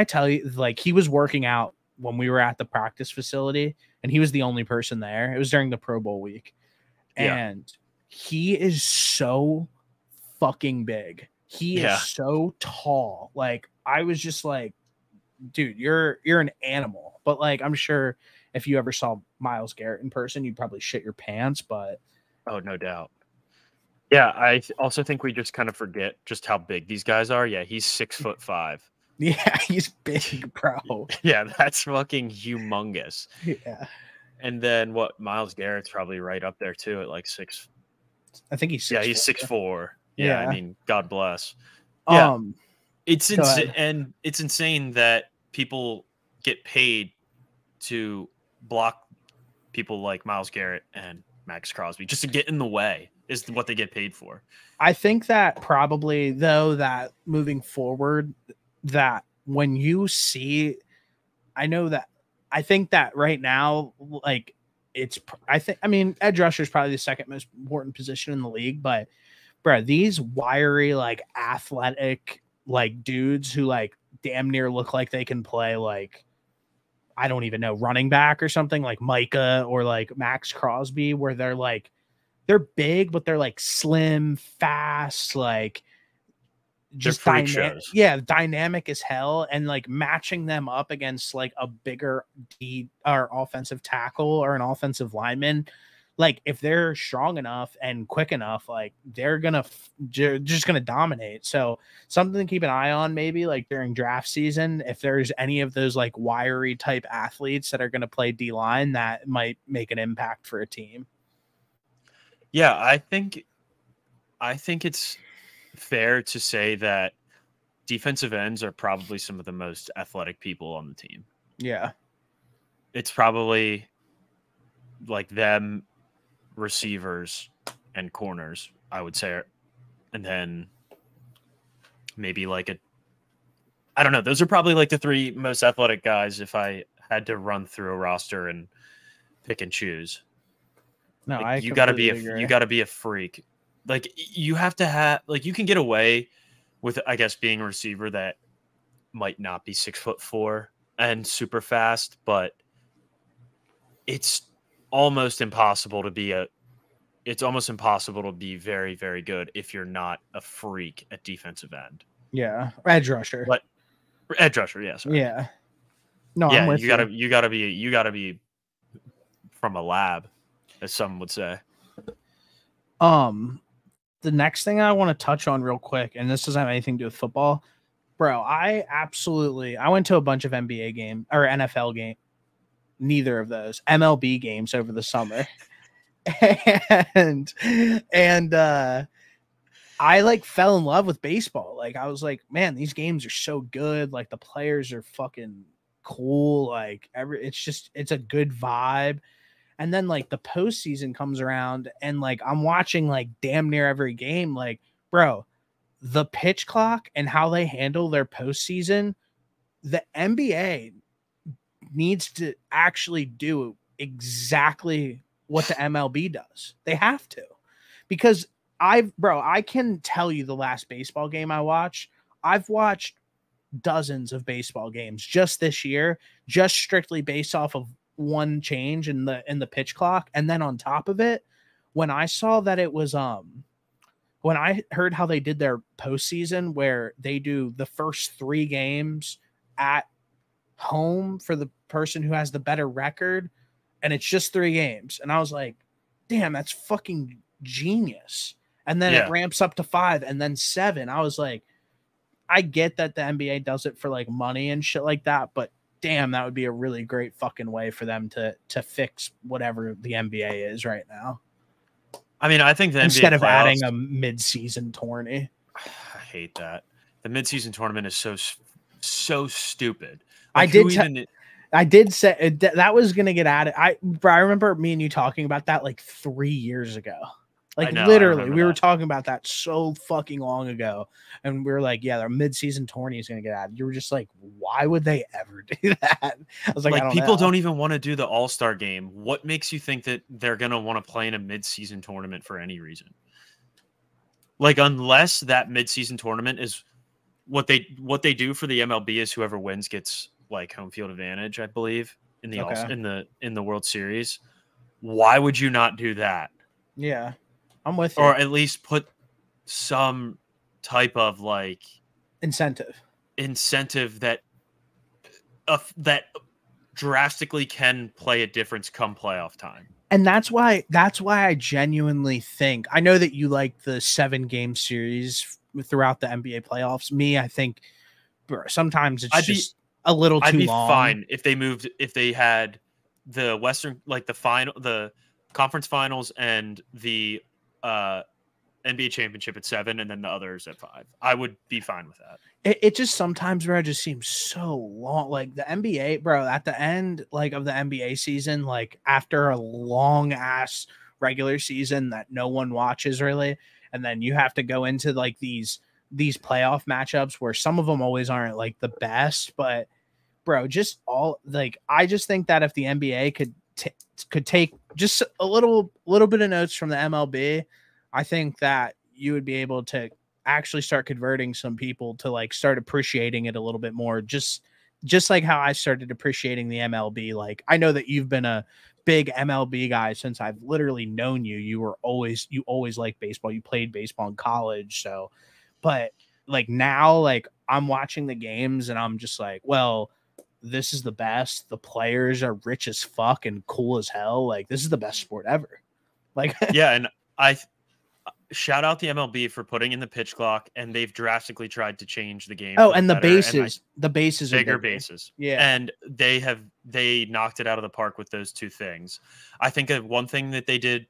S1: tell you, like, he was working out when we were at the practice facility and he was the only person there. It was during the Pro Bowl week. And he is so fucking big. He is so tall. Like, I was just like, dude, you're an animal. But like, I'm sure if you ever saw Myles Garrett in person, you'd probably shit your pants. But
S2: oh, no doubt. Yeah, I also think we just kind of forget just how big these guys are. Yeah, he's 6'5".
S1: Yeah, he's big, bro.
S2: Yeah, that's fucking humongous.
S1: Yeah.
S2: And then what? Myles Garrett's probably right up there too at like 6.
S1: I think he's 6'4".
S2: Yeah, he's 6'4". Yeah, I mean, God bless.
S1: Yeah,
S2: it's insane, and it's insane that people get paid to block people like Myles Garrett and Max Crosby just to get in the way is what they get paid for.
S1: I think that probably, though, that moving forward, that when you see, I think that right now, like, I mean, edge rusher is probably the second most important position in the league, but bro, these wiry, like, athletic, like, dudes who like damn near look like they can play, like, I don't even know, running back or something, like Micah or like Max Crosby, where they're big, but they're like slim, fast, like just dynamic as hell. And like matching them up against like a bigger or offensive tackle or an offensive lineman, like if they're strong enough and quick enough, like they're just gonna dominate. So something to keep an eye on, maybe like during draft season, if there's any of those like wiry type athletes that are gonna play D-line, that might make an impact for a team.
S2: Yeah, I think it's fair to say that defensive ends are probably some of the most athletic people on the team.
S1: Yeah.
S2: It's probably like them, receivers, and corners, I would say. And then maybe like I don't know. Those are probably like the three most athletic guys if I had to run through a roster and pick and choose.
S1: No,
S2: like, you gotta be a freak. Like you have to have, like, you can get away with, I guess, being a receiver that might not be 6'4" and super fast, but it's almost impossible to be very, very good if you're not a freak at defensive end.
S1: Yeah. Edge rusher.
S2: But edge rusher, yeah. Sorry.
S1: Yeah. No,
S2: yeah,
S1: I'm with you.
S2: You gotta be from a lab, as some would say.
S1: The next thing I want to touch on real quick, and this doesn't have anything to do with football, bro. I went to a bunch of NBA game or NFL game, neither of those MLB games over the summer, and I like fell in love with baseball. Like I was like, man, these games are so good. Like the players are fucking cool. Like it's a good vibe. And then like the postseason comes around and like I'm watching like damn near every game. Like, bro, the pitch clock and how they handle their postseason, the NBA needs to actually do exactly what the MLB does. They have to. Because I can tell you the last baseball game I watched. I've watched dozens of baseball games just this year, just strictly based off of one change in the pitch clock. And then on top of it, when I saw that it was when I heard how they did their postseason where they do the first 3 games at home for the person who has the better record, and it's just 3 games. And I was like, damn, that's fucking genius. And then it ramps up to 5 and then 7. I was like, I get that the NBA does it for like money and shit like that, but damn, that would be a really great fucking way for them to fix whatever the NBA is right now.
S2: I mean, I think the
S1: instead
S2: NBA
S1: of
S2: playoffs,
S1: adding a mid-season tourney.
S2: I hate that. The mid-season tournament is so stupid.
S1: Like, I did say that was going to get added. I remember me and you talking about that like 3 years ago. Like literally, we were talking about that so fucking long ago, and we were like, "Yeah, their mid-season tourney is going to get added." You were just like, "Why would they ever do that?" I was like,
S2: people don't even want to do the All-Star game. What makes you think that they're going to want to play in a mid-season tournament for any reason? Like, unless that mid-season tournament is what they do for the MLB is whoever wins gets like home field advantage, I believe, in the in the World Series. Why would you not do that?
S1: Yeah. I'm with you.
S2: Or at least put some type of like
S1: incentive
S2: that that drastically can play a difference come playoff time.
S1: And that's why I genuinely think, I know that you like the 7-game series throughout the NBA playoffs. Me, I think sometimes it's just a little too long. I'd be
S2: fine if they had the Western, like the conference finals and the NBA championship at 7 and then the others at 5. I would be fine with that.
S1: It just sometimes, bro, just seems so long. Like the NBA, bro, at the end like of the NBA season, like after a long ass regular season that no one watches really, and then you have to go into like these playoff matchups where some of them always aren't like the best, but bro, just all like I just think that if the NBA could take just a little bit of notes from the MLB, I think that you would be able to actually start converting some people to like start appreciating it a little bit more. Just like how I started appreciating the MLB. Like I know that you've been a big MLB guy since I've literally known you. You always liked baseball. You played baseball in college. So, but like now, like I'm watching the games and I'm just like, well, this is the best. The players are rich as fuck and cool as hell. Like this is the best sport ever. Like,
S2: yeah. And I shout out the MLB for putting in the pitch clock, and they've drastically tried to change the game.
S1: Oh, and the bases are
S2: bigger bases.
S1: Yeah.
S2: And they knocked it out of the park with those 2 things. I think one thing that they did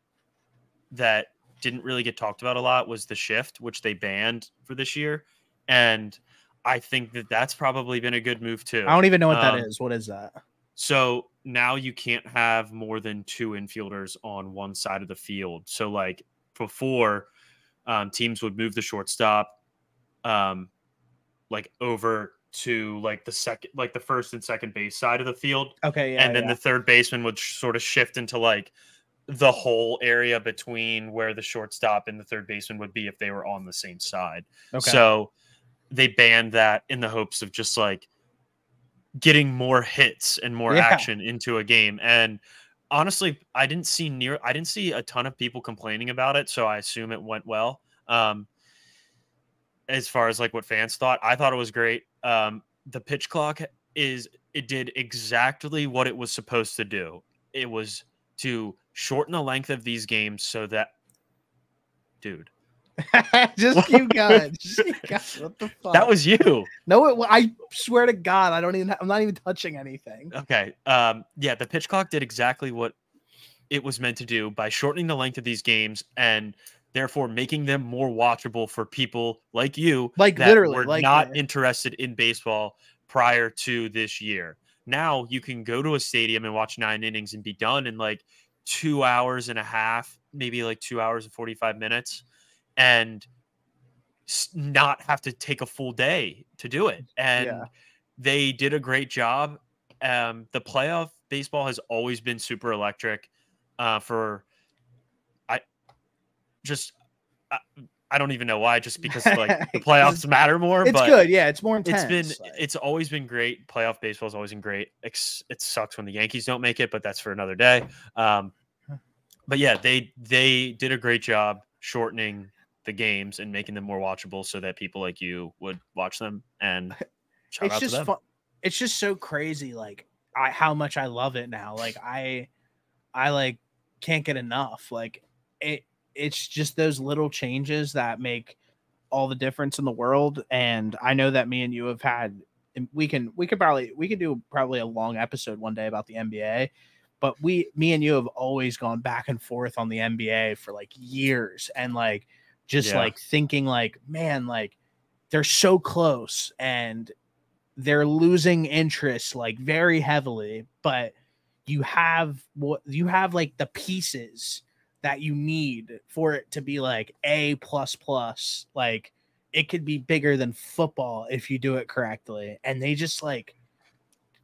S2: that didn't really get talked about a lot was the shift, which they banned for this year. And I think that that's probably been a good move too.
S1: I don't even know what that is. What is that?
S2: So now you can't have more than 2 infielders on one side of the field. So like before, teams would move the shortstop like over to like the first and second base side of the field.
S1: Okay. Yeah.
S2: And then the third baseman would sort of shift into like the whole area between where the shortstop and the third baseman would be if they were on the same side.
S1: Okay.
S2: So they banned that in the hopes of just like getting more hits and more action into a game. And honestly, I didn't see a ton of people complaining about it. So I assume it went well. As far as like what fans thought, I thought it was great. The pitch clock it did exactly what it was supposed to do. It was to shorten the length of these games so that, dude,
S1: just keep going. What the fuck?
S2: That was you.
S1: No, I swear to God, I'm not even touching anything.
S2: Okay. Yeah, the pitch clock did exactly what it was meant to do by shortening the length of these games and therefore making them more watchable for people like you
S1: Like
S2: that
S1: literally,
S2: were
S1: like
S2: not interested in baseball prior to this year. Now you can go to a stadium and watch 9 innings and be done in like 2 hours and a half, maybe like 2 hours and 45 minutes, and not have to take a full day to do it.
S1: yeah,
S2: And they did a great job. The playoff baseball has always been super electric. For I just I, I don't even know why. Just because like the
S1: 'Cause
S2: playoffs matter more,
S1: it's
S2: but
S1: good. Yeah, it's more intense.
S2: it's always been great. Playoff baseball has always been great. It sucks when the Yankees don't make it, but that's for another day. But yeah, they did a great job shortening the games and making them more watchable so that people like you would watch them. And shout
S1: It's
S2: out to
S1: just
S2: them.
S1: fun. It's just so crazy, like how much I love it now. Like I like can't get enough. Like it's just those little changes that make all the difference in the world. And I know that me and you have had, and we could do probably a long episode one day about the NBA, but me and you have always gone back and forth on the NBA for like years, and like just
S2: Yeah.
S1: like thinking like, man, like they're so close and they're losing interest like very heavily, but you have like the pieces that you need for it to be like A plus plus. Like it could be bigger than football if you do it correctly. And they just like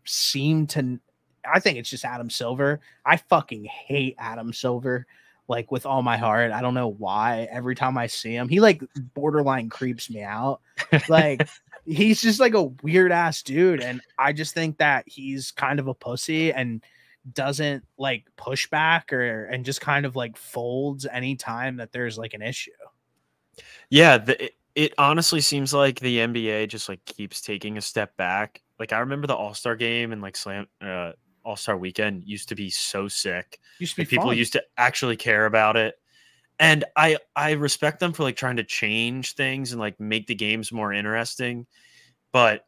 S1: seem to, I think it's just Adam Silver. I fucking hate Adam Silver like with all my heart. I don't know why. Every time I see him, he like borderline creeps me out. Like he's just like a weird ass dude. And I just think that he's kind of a pussy and doesn't like push back and just kind of like folds anytime that there's like an issue.
S2: Yeah, it honestly seems like the NBA just like keeps taking a step back. Like I remember the All-Star game and like All-Star weekend used to be so sick.
S1: Used to be
S2: Like people
S1: fun.
S2: used to actually care about it. And I respect them for like trying to change things and like make the games more interesting. But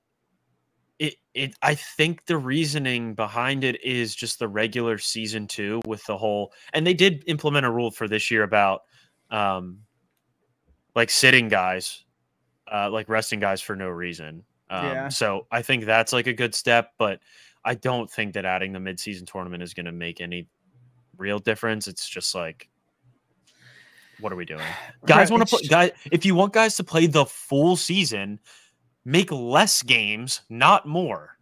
S2: I think the reasoning behind it is just the regular season too, with the whole, and they did implement a rule for this year about like sitting guys, like resting guys for no reason.
S1: Yeah.
S2: So I think that's like a good step, but I don't think that adding the midseason tournament is going to make any real difference. It's just like, what are we doing? Guys want to play, guys. If you want guys to play the full season, make less games, not more.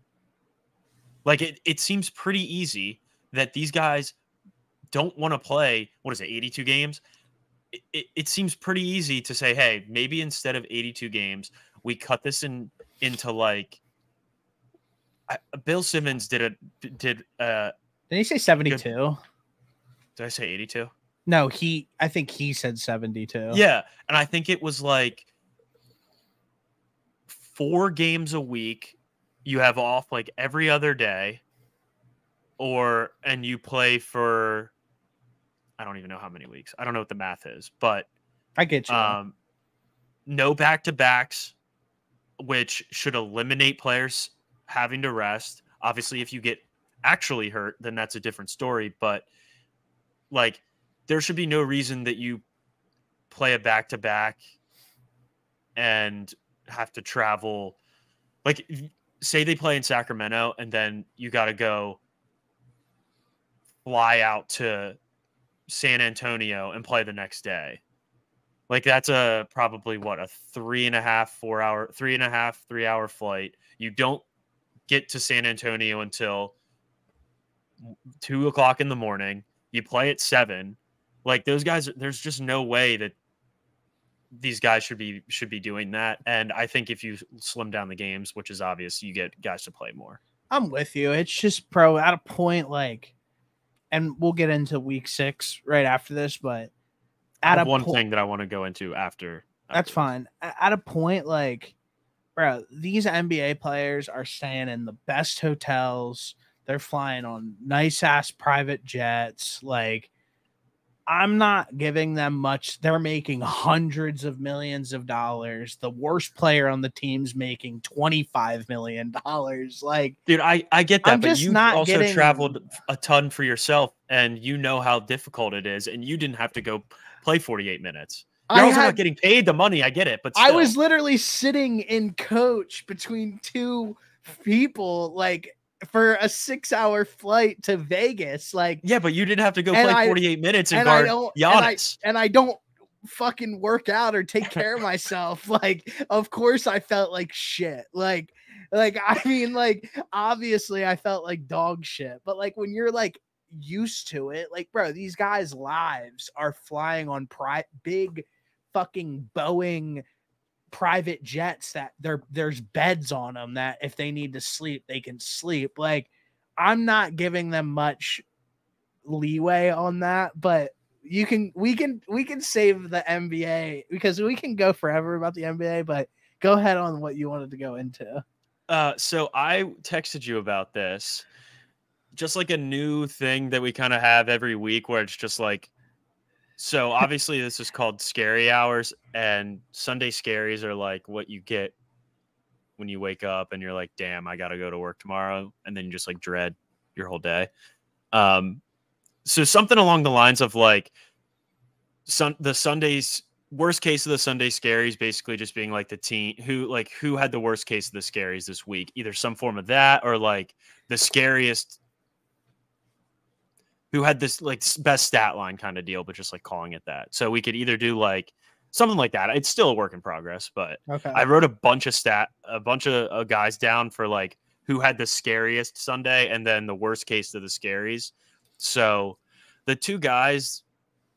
S2: Like it seems pretty easy that these guys don't want to play. What is it? 82 games. It seems pretty easy to say, hey, maybe instead of 82 games, we cut this into like Bill Simmons did. Did
S1: he say 72?
S2: Did I say 82?
S1: No, I think he said 72.
S2: Yeah, and I think it was like 4 games a week. You have off like every other day, and you play for, I don't even know how many weeks. I don't know what the math is, but
S1: I get you.
S2: No back-to-backs, which should eliminate players having to rest. Obviously, if you get actually hurt, then that's a different story. But like, there should be no reason that you play a back-to-back and have to travel. Like, say they play in Sacramento and then you got to go fly out to San Antonio and play the next day. Like that's probably what, a 3.5 flight. You don't get to San Antonio until 2:00 in the morning. You play at 7. Like those guys, there's just no way that these guys should be doing that. And I think if you slim down the games, which is obvious, you get guys to play more.
S1: I'm with you. It's just at a point like, and we'll get into week 6 right after this, but
S2: at one thing that I want to go into after
S1: that's fine. At a point like, bro, these NBA players are staying in the best hotels. They're flying on nice ass private jets. Like I'm not giving them much. They're making hundreds of millions of dollars. The worst player on the team's making $25 million. Like,
S2: dude, I get that,
S1: I'm
S2: but
S1: just
S2: you
S1: not
S2: also
S1: getting.
S2: traveled a ton for yourself, and you know how difficult it is, and you didn't have to go play 48 minutes. You're also not getting paid the money. I get it, but still.
S1: I was literally sitting in coach between two people, like, for a 6-hour flight to Vegas. Like,
S2: yeah, but you didn't have to go play 48 minutes and guard Giannis.
S1: And I don't fucking work out or take care of myself. Like, of course I felt like shit. Like, I mean, like, obviously I felt like dog shit, but like, when you're like used to it, like, bro, these guys' lives are flying on big fucking Boeing private jets that there's beds on them that if they need to sleep, they can sleep. Like, I'm not giving them much leeway on that, but we can save the NBA because we can go forever about the NBA, but go ahead on what you wanted to go into.
S2: So I texted you about this, just like a new thing that we kind of have every week where it's just like, so obviously this is called Scary Hours, and Sunday Scaries are like what you get when you wake up and you're like, damn, I got to go to work tomorrow. And then you just like dread your whole day. So something along the lines of like the Sundays, worst case of the Sunday Scaries, basically just being like the team who had the worst case of the Scaries this week, either some form of that or like the scariest, who had this like best stat line kind of deal, but just like calling it that. So we could either do like something like that. It's still a work in progress, but
S1: okay.
S2: I wrote a bunch of guys down for like who had the scariest Sunday and then the worst case of the Scaries. So the two guys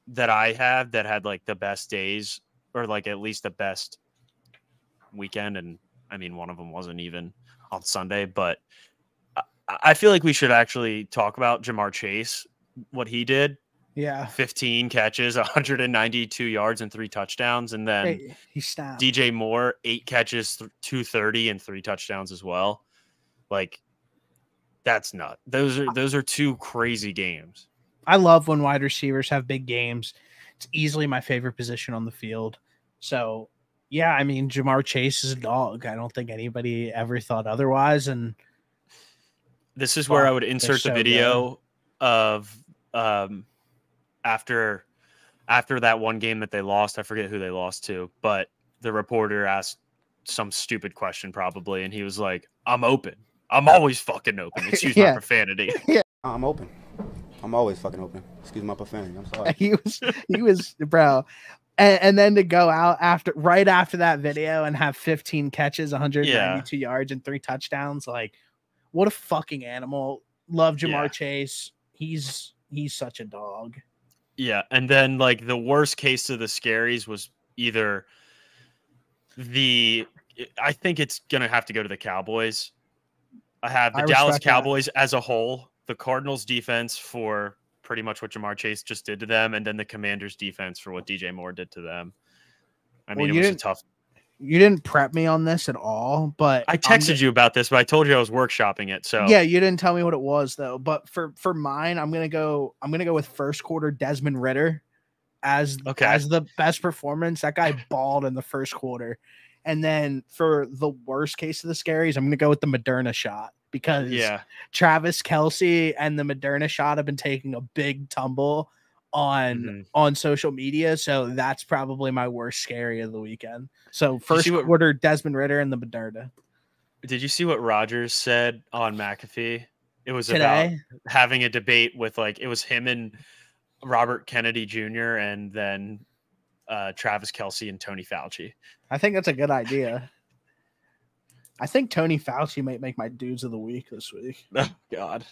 S2: that I have that had like the best days or like at least the best weekend, and I mean, one of them wasn't even on Sunday, but I feel like we should actually talk about Jamar Chase, what he did.
S1: Yeah.
S2: 15 catches, 192 yards and 3 touchdowns. And then
S1: he snapped.
S2: DJ Moore, 8 catches, 230 and 3 touchdowns as well. Like, that's nuts. Those are 2 crazy games.
S1: I love when wide receivers have big games. It's easily my favorite position on the field. So, yeah, I mean, Jamar Chase is a dog. I don't think anybody ever thought otherwise. And
S2: this is where I would insert the video of after that one game that they lost. I forget who they lost to, but the reporter asked some stupid question probably, and he was like, I'm open. I'm always fucking open. Excuse my profanity.
S3: Yeah, I'm open. I'm always fucking open. Excuse my profanity. I'm sorry.
S1: He was, bro. And then to go out right after that video and have 15 catches, 192 yards, and 3 touchdowns. Like, what a fucking animal. Love Jamar Chase. He's such a dog.
S2: Yeah. And then like the worst case of the Scaries was either I think it's going to have to go to the Cowboys. I have the Dallas Cowboys as a whole, the Cardinals defense for pretty much what Jamar Chase just did to them, and then the Commanders defense for what DJ Moore did to them. I mean, it was a tough.
S1: You didn't prep me on this at all, but
S2: I texted you about this, but I told you I was workshopping it. So
S1: yeah, you didn't tell me what it was though. But for mine, I'm gonna go with first quarter Desmond Ridder as the best performance. That guy balled in the first quarter. And then for the worst case of the Scaries, I'm going to go with the Moderna shot because Travis Kelce and the Moderna shot have been taking a big tumble on social media. So that's probably my worst scary of the weekend. So first quarter, Desmond Ridder and the Moderna.
S2: Did you see what Rodgers said on McAfee? It was about having a debate with it was him and Robert Kennedy Jr. and then Travis Kelce and Tony Fauci.
S1: I think that's a good idea. I think Tony Fauci might make my dudes of the week this week.
S2: Oh, God.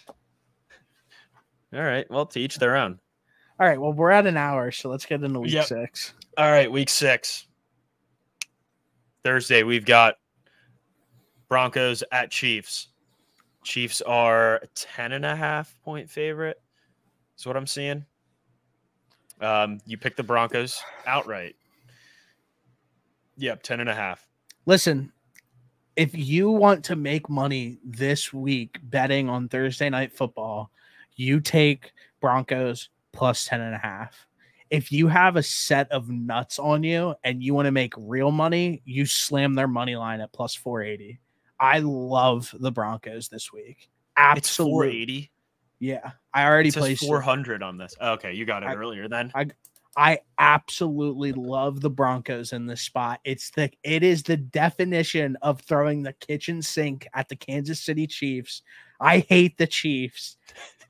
S2: All right. Well, to each their own.
S1: All right. Well, we're at an hour, so let's get into week 6.
S2: All right. Week 6. Thursday, we've got Broncos at Chiefs. Chiefs are 10.5-point favorite. Is what I'm seeing. You picked the Broncos outright. Yep, 10.5.
S1: Listen, if you want to make money this week betting on Thursday Night Football, you take Broncos plus 10.5. if you have a set of nuts on you and you want to make real money, you slam their money line at plus 480. I love the Broncos this week. Absolutely.
S2: It's 480.
S1: Yeah, I already
S2: It says
S1: placed
S2: 400 on this. Okay, you got it earlier then.
S1: I absolutely love the Broncos in this spot. It is the definition of throwing the kitchen sink at the Kansas City Chiefs. I hate the Chiefs.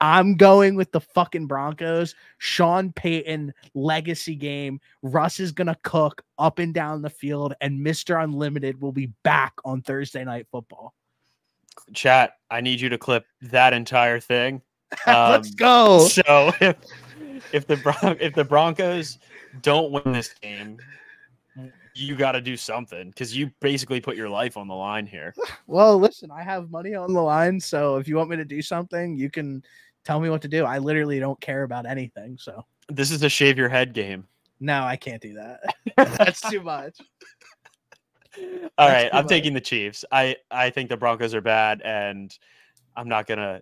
S1: I'm going with the fucking Broncos. Sean Payton legacy game. Russ is going to cook up and down the field, and Mr. Unlimited will be back on Thursday Night Football.
S2: Chat, I need you to clip that entire thing.
S1: Let's go.
S2: So if the Broncos don't win this game, you got to do something because you basically put your life on the line here.
S1: Well, listen, I have money on the line, so if you want me to do something, you can tell me what to do. I literally don't care about anything. So
S2: this is a shave your head game.
S1: No, I can't do that. That's too much.
S2: All right, I'm taking the Chiefs. I think the Broncos are bad, and I'm not gonna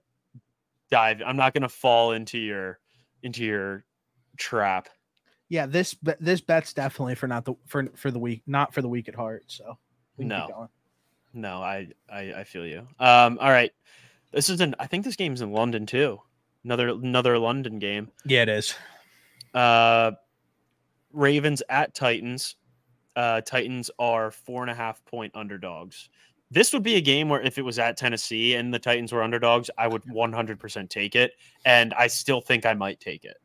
S2: fall into your trap.
S1: Yeah, this bet's definitely for the weak, not for the weak at heart. So
S2: no, I feel you. All right, I think this game's in London too. Another London game.
S1: Yeah, it is.
S2: Ravens at Titans. Titans are 4.5-point underdogs. This would be a game where if it was at Tennessee and the Titans were underdogs, I would 100% take it, and I still think I might take it.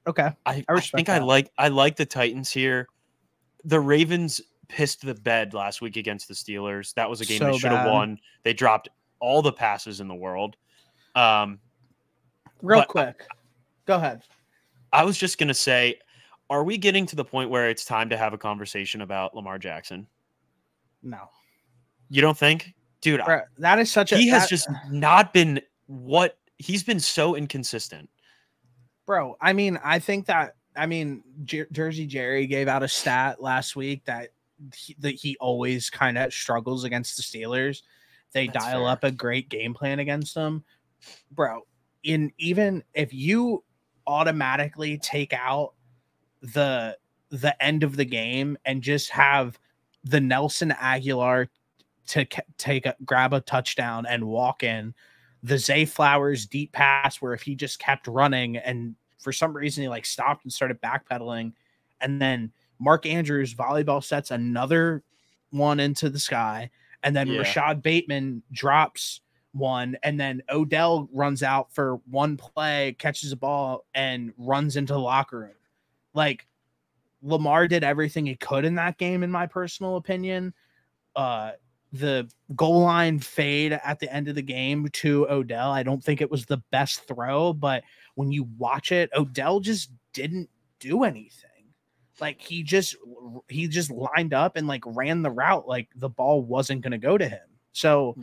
S1: Okay,
S2: I think that. I like the Titans here. The Ravens pissed the bed last week against the Steelers. That was a game they should have won. They dropped all the passes in the world.
S1: Real quick, go ahead.
S2: I was just gonna say, are we getting to the point where it's time to have a conversation about Lamar Jackson?
S1: No.
S2: You don't think? Dude,
S1: Bro, that is such
S2: he has just not been he's been so inconsistent.
S1: Bro, I mean, I think that Jersey Jerry gave out a stat last week that he always kind of struggles against the Steelers. That's dial fair. Up a great game plan against them. Bro, even if you automatically take out the end of the game and just have the Nelson Aguilar to grab a touchdown and walk in, the Zay Flowers deep pass where if he just kept running and for some reason he stopped and started backpedaling, and then Mark Andrews volleyball sets another one into the sky, and then Rashad Bateman drops one, and then Odell runs out for one play, catches a ball, and runs into the locker room. Lamar did everything he could in that game, in my personal opinion. The goal line fade at the end of the game to Odell, I don't think it was the best throw, but when you watch it, Odell just didn't do anything. He just lined up and ran the route the ball wasn't going to go to him. So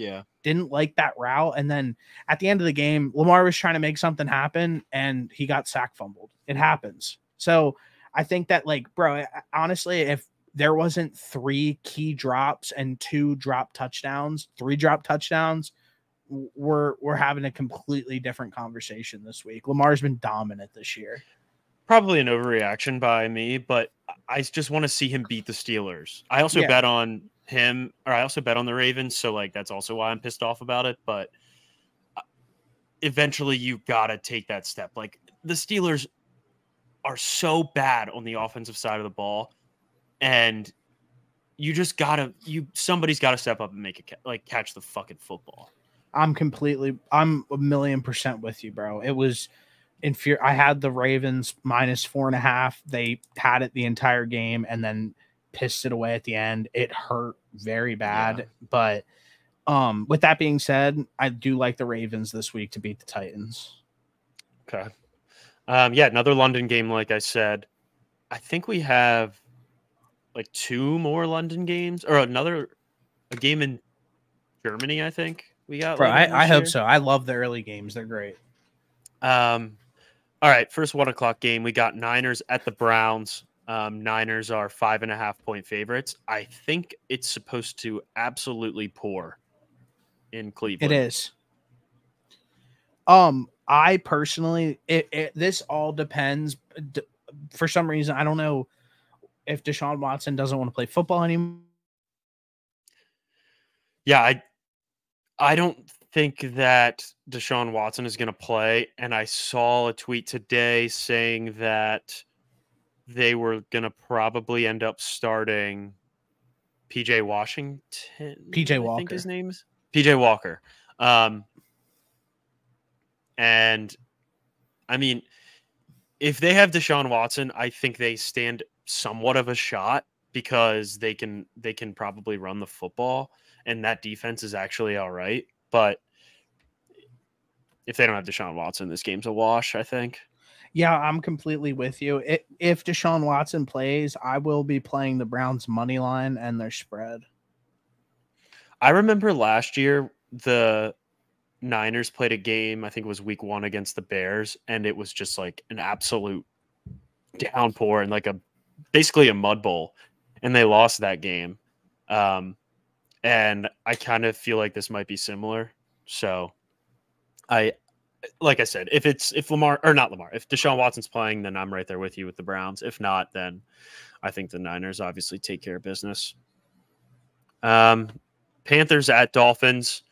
S1: didn't like that route. And then at the end of the game, Lamar was trying to make something happen and he got sack fumbled. It happens. So I think that bro, honestly, if there wasn't 3 key drops and 3 drop touchdowns, we're having a completely different conversation this week. Lamar's been dominant this year.
S2: Probably an overreaction by me, but I just want to see him beat the Steelers. I also bet on him, or I also bet on the Ravens, so that's also why I'm pissed off about it. But eventually, you gotta take that step. The Steelers are so bad on the offensive side of the ball, and you just somebody's gotta step up and make it catch the fucking football.
S1: I'm 1,000,000% with you, bro. It was I had the Ravens -4.5. They had it the entire game and then pissed it away at the end. It hurt very bad. But with that being said, I do like the Ravens this week to beat the Titans.
S2: Okay. Another London game, like I said. I think we have 2 more London games, or a game in Germany, I think we got.
S1: Bro, I hope so. I love the early games. They're great.
S2: All right, first 1:00 game. We got Niners at the Browns. Niners are 5.5-point favorites. I think it's supposed to absolutely pour in Cleveland.
S1: It is. I personally, this all depends for some reason, I don't know if Deshaun Watson doesn't want to play football anymore.
S2: Yeah, I don't think that Deshaun Watson is going to play. And I saw a tweet today saying that they were going to probably end up starting PJ Washington.
S1: PJ Walker.
S2: I think his name's PJ Walker. And I mean, if they have Deshaun Watson, I think they stand somewhat of a shot because they can probably run the football, and that defense is actually all right. But if they don't have Deshaun Watson, this game's a wash, I think.
S1: Yeah, I'm completely with you. If Deshaun Watson plays, I will be playing the Browns money line and their spread.
S2: I remember last year the Niners played a game, I think it was week 1 against the Bears, and it was just like an absolute downpour and like basically a mud bowl, and they lost that game. And I kind of feel like this might be similar. So like I said, if Deshaun Watson's playing, then I'm right there with you with the Browns. If not, then I think the Niners obviously take care of business. Panthers at Dolphins.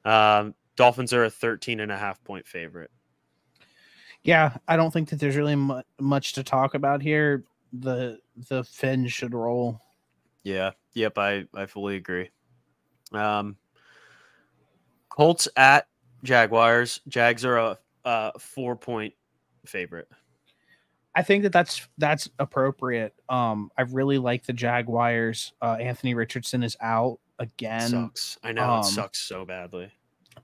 S2: Dolphins are a 13.5-point favorite.
S1: Yeah, I don't think that there's really much to talk about here. The Fins should roll.
S2: Yeah. Yep. I fully agree. Colts at Jaguars. Jags are a 4-point favorite.
S1: I think that's appropriate. I really like the Jaguars. Anthony Richardson is out again.
S2: Sucks. I know it sucks so badly.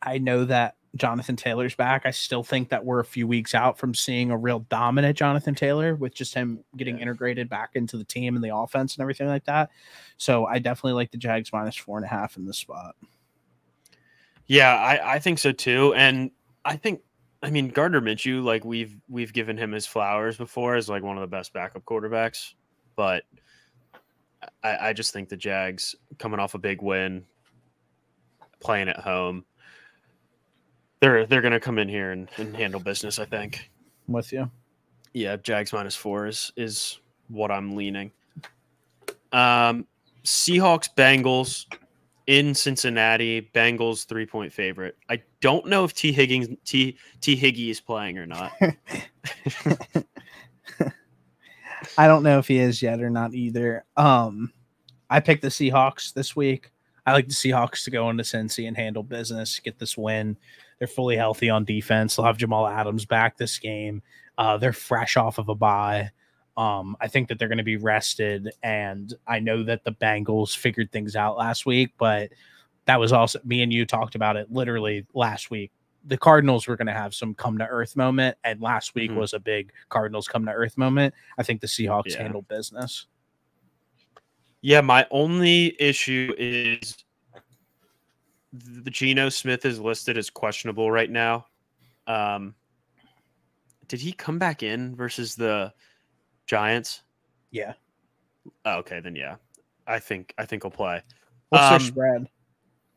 S1: I know that Jonathan Taylor's back. I still think that we're a few weeks out from seeing a real dominant Jonathan Taylor with just him getting integrated back into the team and the offense and everything like that. So I definitely like the Jags -4.5 in this spot.
S2: Yeah, I think so too. And I mean, Gardner Minshew, like we've given him his flowers before as like one of the best backup quarterbacks, but I just think the Jags coming off a big win, playing at home, they're going to come in here and handle business, I think.
S1: I'm with you.
S2: Yeah, Jags -4 is what I'm leaning. Seahawks Bengals in Cincinnati. Bengals 3-point favorite. I don't know if T. Higgy is playing or not.
S1: I don't know if he is yet or not either. I picked the Seahawks this week. I like the Seahawks to go into Cincy and handle business, get this win. They're fully healthy on defense. They'll have Jamal Adams back this game. They're fresh off of a bye. I think that they're going to be rested, and I know that the Bengals figured things out last week, but that was also me and you talked about it literally last week. The Cardinals were going to have some come to earth moment, and last week was a big Cardinals come to earth moment. I think the Seahawks handle business.
S2: Yeah, my only issue is the Geno Smith is listed as questionable right now. Did he come back in versus the Giants?
S1: Yeah.
S2: Oh, okay, then yeah. I think he'll play.
S1: What's their spread?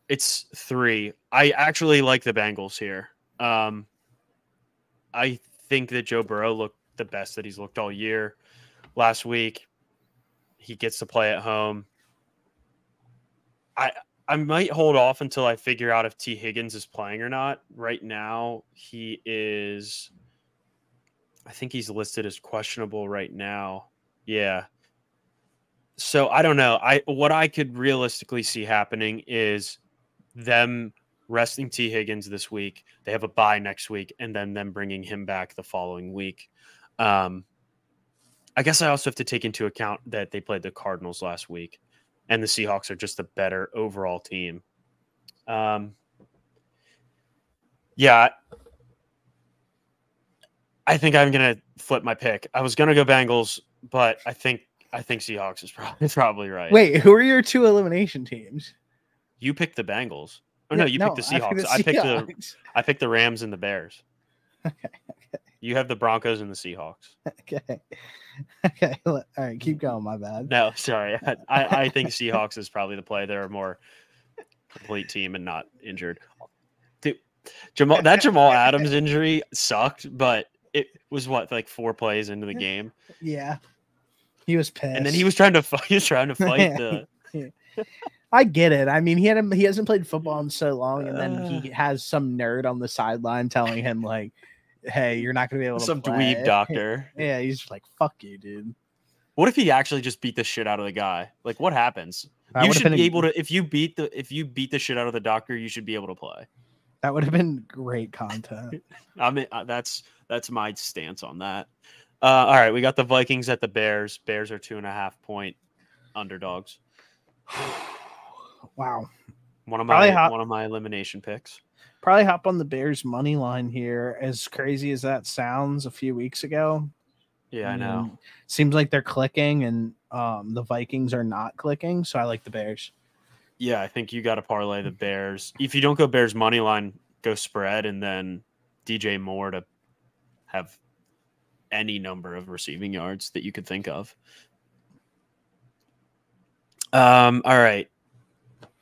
S2: It's 3. I actually like the Bengals here. I think that Joe Burrow looked the best that he's looked all year. Last week, he gets to play at home. I might hold off until I figure out if T. Higgins is playing or not. Right now, he is. I think he's listed as questionable right now. Yeah. So I don't know. What I could realistically see happening is them resting T. Higgins this week. They have a bye next week, and then them bringing him back the following week. I guess I also have to take into account that they played the Cardinals last week, and the Seahawks are just a better overall team. Yeah, I think I'm gonna flip my pick. I was gonna go Bengals, but I think Seahawks is probably right.
S1: Wait, who are your 2 elimination teams?
S2: You picked the Bengals. Oh no, you picked the Seahawks. I picked the Rams and the Bears.
S1: Okay.
S2: You have the Broncos and the Seahawks.
S1: Okay. All right, keep going. My bad.
S2: No, sorry. I think Seahawks is probably the play. They're a more complete team and not injured. Dude, Jamal Adams injury sucked, but it was what, like 4 plays into the game.
S1: Yeah, he was pissed,
S2: and then he was trying to fight. He was trying to fight the.
S1: I get it. I mean, he hasn't played football in so long, and then he has some nerd on the sideline telling him like, "Hey, you're not gonna be able to
S2: some
S1: play."
S2: dweeb doctor.
S1: Yeah, he's like, "Fuck you, dude."
S2: What if he actually just beat the shit out of the guy? Like, what happens? You should be able to if you beat the shit out of the doctor, you should be able to play.
S1: That would have been great content.
S2: I mean, that's my stance on that. All right, we got the Vikings at the Bears. Bears are 2.5-point underdogs.
S1: Wow.
S2: One of my elimination picks.
S1: Probably hop on the Bears money line here. As crazy as that sounds, a few weeks ago.
S2: Yeah, I know.
S1: Seems like they're clicking, and the Vikings are not clicking. So I like the Bears.
S2: Yeah, I think you got to parlay the Bears. If you don't go Bears money line, go spread, and then DJ Moore to have any number of receiving yards that you could think of. All right.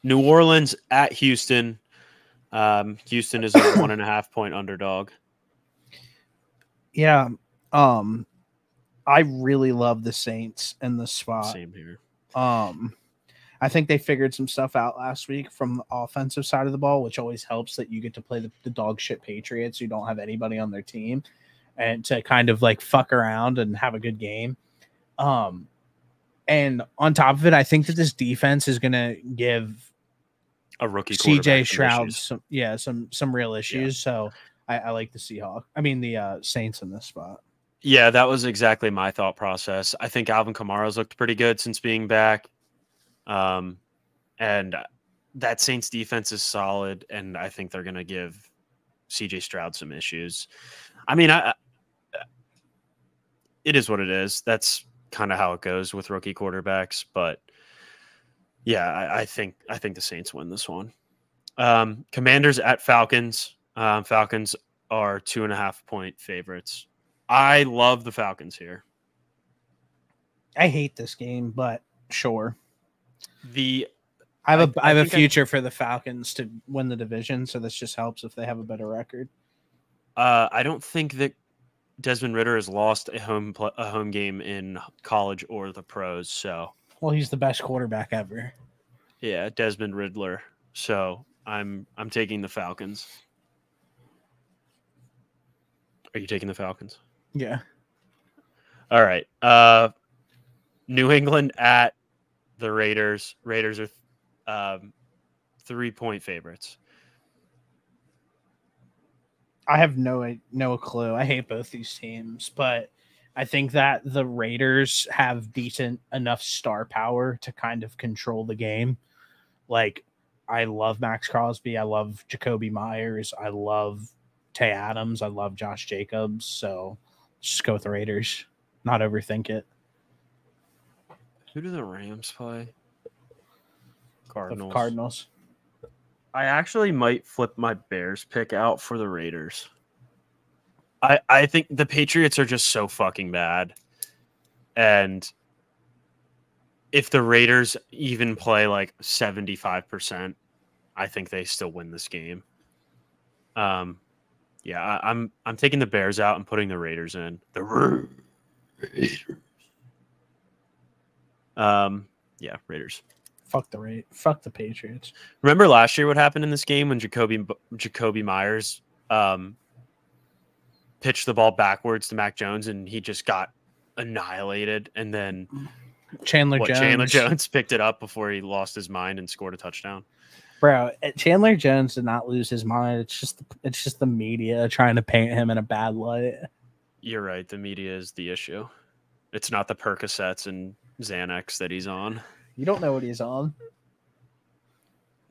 S2: New Orleans at Houston. Houston is a 1.5-point underdog.
S1: Yeah. I really love the Saints in the spot.
S2: Same here.
S1: I think they figured some stuff out last week from the offensive side of the ball, which always helps that you get to play the dog shit Patriots who don't have anybody on their team and to kind of like fuck around and have a good game. And on top of it, I think that this defense is going to give
S2: a rookie
S1: CJ Stroud some real issues. Yeah. So I like the the Saints in this spot.
S2: Yeah, that was exactly my thought process. I think Alvin Kamara's looked pretty good since being back. And that Saints defense is solid, and I think they're going to give CJ Stroud some issues. I mean, it is what it is. That's kind of how it goes with rookie quarterbacks. But yeah, I think the Saints win this one. Commanders at Falcons. Falcons are 2.5-point favorites. I love the Falcons here.
S1: I hate this game, but sure.
S2: I
S1: have a future for the Falcons to win the division, so this just helps if they have a better record.
S2: I don't think that Desmond Ridder has lost a home game in college or the pros. So,
S1: well, he's the best quarterback ever.
S2: Yeah, Desmond Ridder. So I'm taking the Falcons. Are you taking the Falcons?
S1: Yeah.
S2: All right. New England at the Raiders. Raiders are 3-point favorites.
S1: I have no clue. I hate both these teams, but I think that the Raiders have decent enough star power to kind of control the game. Like, I love Max Crosby. I love Jacoby Myers. I love Tay Adams. I love Josh Jacobs. So just go with the Raiders. Not overthink it.
S2: Who do the Rams play?
S1: Cardinals.
S2: I actually might flip my Bears pick out for the Raiders. I think the Patriots are just so fucking bad. And if the Raiders even play like 75%, I think they still win this game. Yeah, I'm taking the Bears out and putting the Raiders in. The Raiders. Yeah, Raiders.
S1: Fuck the Patriots.
S2: Remember last year what happened in this game when Jacoby Myers pitched the ball backwards to Mac Jones and he just got annihilated, and then
S1: Chandler
S2: Jones picked it up before he lost his mind and scored a touchdown.
S1: Bro, Chandler Jones did not lose his mind. It's just the media trying to paint him in a bad light.
S2: You're right. The media is the issue. It's not the Percocets and Xanax that he's on.
S1: You don't know what he's on.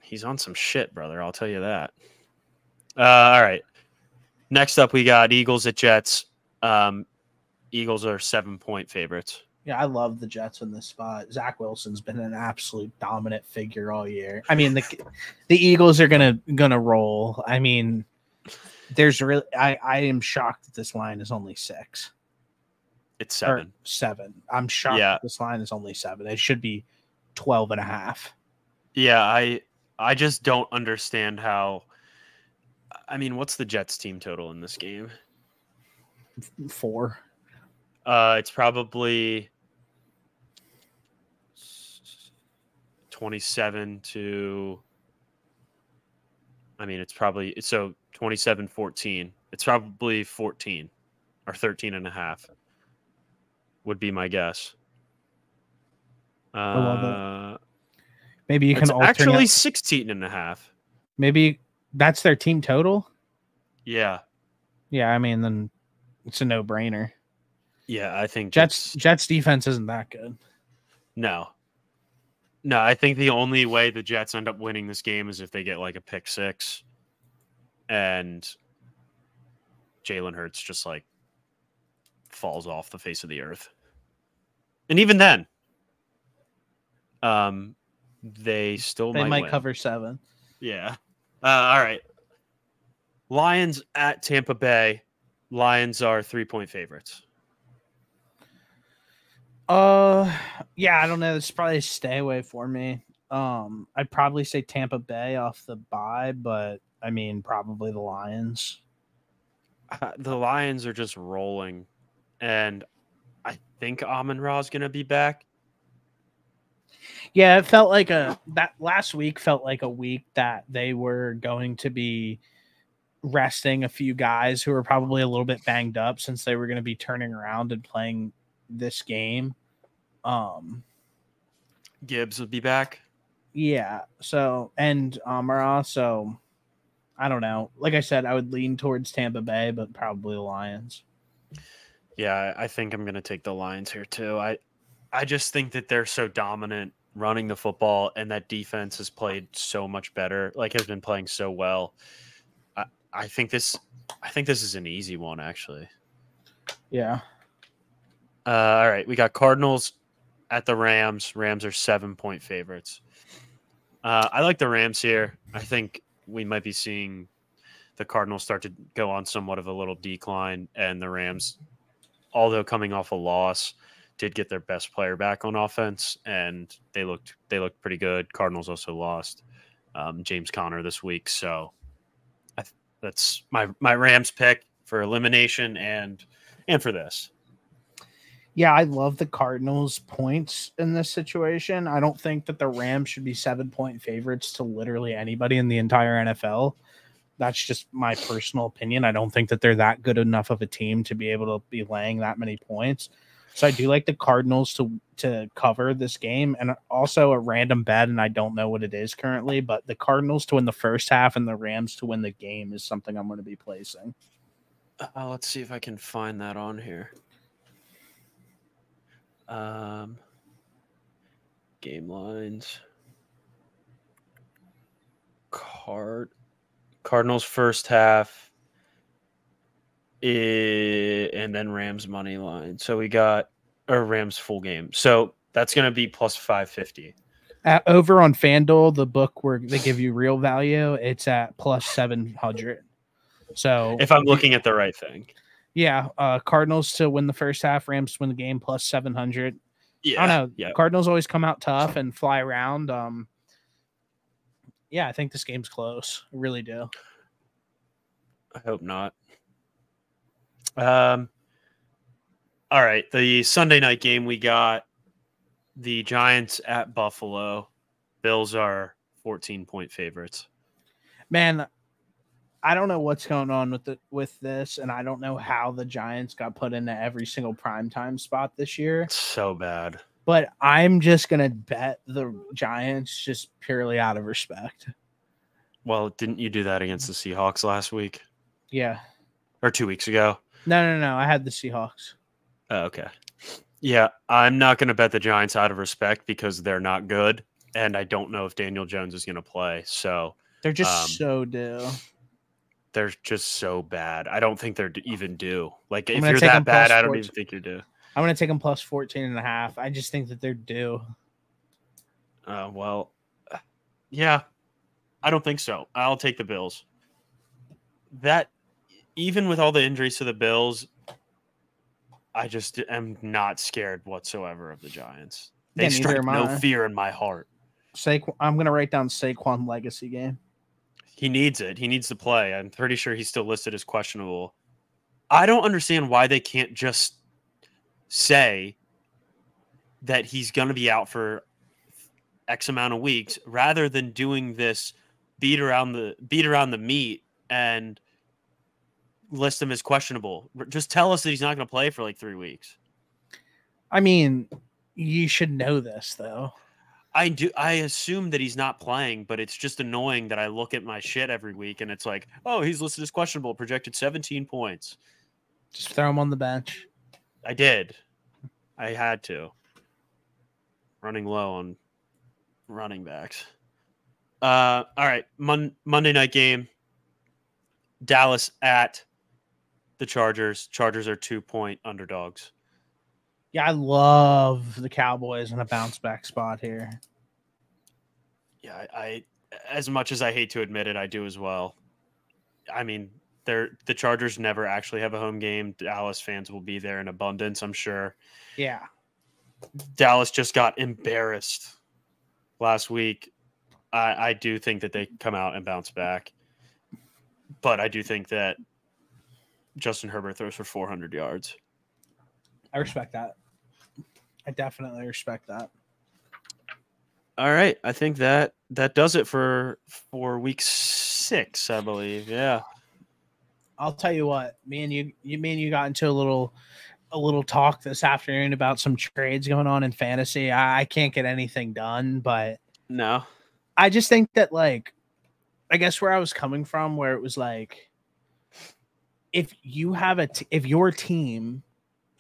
S2: He's on some shit, brother. I'll tell you that. All right. Next up, we got Eagles at Jets. Eagles are 7-point favorites.
S1: Yeah, I love the Jets in this spot. Zach Wilson's been an absolute dominant figure all year. I mean, the Eagles are gonna roll. I mean, I am shocked that this line is only 6.
S2: It's 7.
S1: 7. I'm shocked that this line is only 7. It should be 12.5.
S2: Yeah, I just don't understand how. I mean, what's the Jets team total in this game?
S1: 4.
S2: It's probably 27 to. I mean, it's 27-14. It's probably 14 or 13.5 would be my guess.
S1: Maybe you can
S2: it's
S1: alternate.
S2: Actually 16.5.
S1: Maybe that's their team total.
S2: Yeah.
S1: Yeah, I mean, then it's a no-brainer.
S2: Yeah, I think
S1: Jets defense isn't that good.
S2: No, I think the only way the Jets end up winning this game is if they get like a pick 6 and Jalen Hurts just like falls off the face of the earth. And even then, they might
S1: might
S2: win.
S1: cover 7.
S2: Yeah. All right. Lions at Tampa Bay. Lions are 3-point favorites.
S1: Yeah, I don't know. This is probably a stay away for me. I'd probably say Tampa Bay off the bye, but I mean, probably the Lions.
S2: The Lions are just rolling, and I think Amon-Ra is going to be back.
S1: Yeah, it felt like that last week felt like a week that they were going to be resting a few guys who were probably a little bit banged up since they were going to be turning around and playing this game.
S2: Gibbs will be back.
S1: Yeah. So, and Amara. So, I don't know. Like I said, I would lean towards Tampa Bay, but probably the Lions.
S2: Yeah, I think I'm going to take the Lions here too. I just think that they're so dominant running the football, and that defense has played so much better. Like, has been playing so well. I think this is an easy one, actually.
S1: Yeah.
S2: All right, we got Cardinals at the Rams. Rams are 7-point favorites. I like the Rams here. I think we might be seeing the Cardinals start to go on somewhat of a little decline, and the Rams, although coming off a loss, did get their best player back on offense, and they looked pretty good. Cardinals also lost James Conner this week, so that's my Rams pick for elimination and for this.
S1: Yeah, I love the Cardinals' points in this situation. I don't think that the Rams should be 7-point favorites to literally anybody in the entire NFL. That's just my personal opinion. I don't think that they're that good enough of a team to be able to be laying that many points. So I do like the Cardinals to cover this game, and also a random bet, and I don't know what it is currently, but the Cardinals to win the first half and the Rams to win the game is something I'm going to be placing.
S2: Let's see if I can find that on here. Game lines. Cardinals first half, and then Rams money line. So we got Rams full game. So that's going to be plus 550.
S1: Over on FanDuel, the book where they give you real value, it's at plus 700. So
S2: if I'm looking at the right thing,
S1: yeah, Cardinals to win the first half, Rams to win the game plus 700.
S2: Yeah,
S1: I don't know.
S2: Yeah.
S1: Cardinals always come out tough and fly around. Yeah, I think this game's close. I really do.
S2: I hope not. All right, the Sunday night game, we got the Giants at Buffalo. Bills are 14-point favorites.
S1: Man, I don't know what's going on with this, and I don't know how the Giants got put into every single primetime spot this year.
S2: It's so bad.
S1: But I'm just going to bet the Giants just purely out of respect.
S2: Well, didn't you do that against the Seahawks last week?
S1: Yeah.
S2: Or 2 weeks ago?
S1: No. I had the Seahawks.
S2: Oh, okay. Yeah, I'm not going to bet the Giants out of respect because they're not good, and I don't know if Daniel Jones is going to play. So
S1: they're just so due.
S2: They're just so bad. I don't think they're even due. Like, if you're that bad, I don't even think you're due.
S1: I'm going to take them plus 14.5. I just think that they're due.
S2: Well, yeah, I don't think so. I'll take the Bills. That, even with all the injuries to the Bills, I just am not scared whatsoever of the Giants. They strike no fear in my heart.
S1: I'm going to write down Saquon legacy game.
S2: He needs it. He needs to play. I'm pretty sure he's still listed as questionable. I don't understand why they can't just say that he's going to be out for X amount of weeks rather than doing this beat around the meat and list him as questionable. Just tell us that he's not going to play for like 3 weeks.
S1: I mean, you should know this though.
S2: I do. I assume that he's not playing, but it's just annoying that I look at my shit every week and it's like, oh, he's listed as questionable, projected 17 points.
S1: Just throw him on the bench.
S2: I did. I had to. Running low on running backs. All right. Monday night game. Dallas at the Chargers. Chargers are 2-point underdogs.
S1: Yeah, I love the Cowboys in a bounce back spot here.
S2: Yeah, I as much as I hate to admit it, I do as well. I mean, the Chargers never actually have a home game. Dallas fans will be there in abundance, I'm sure.
S1: Yeah.
S2: Dallas just got embarrassed last week. I do think that they come out and bounce back. But I do think that Justin Herbert throws for 400 yards.
S1: I respect that. I definitely respect that.
S2: All right. I think that does it for week 6, I believe. Yeah.
S1: I'll tell you what, me and you got into a little talk this afternoon about some trades going on in fantasy. I can't get anything done, but
S2: no.
S1: I just think that, like, I guess where I was coming from, where it was like, if you have if your team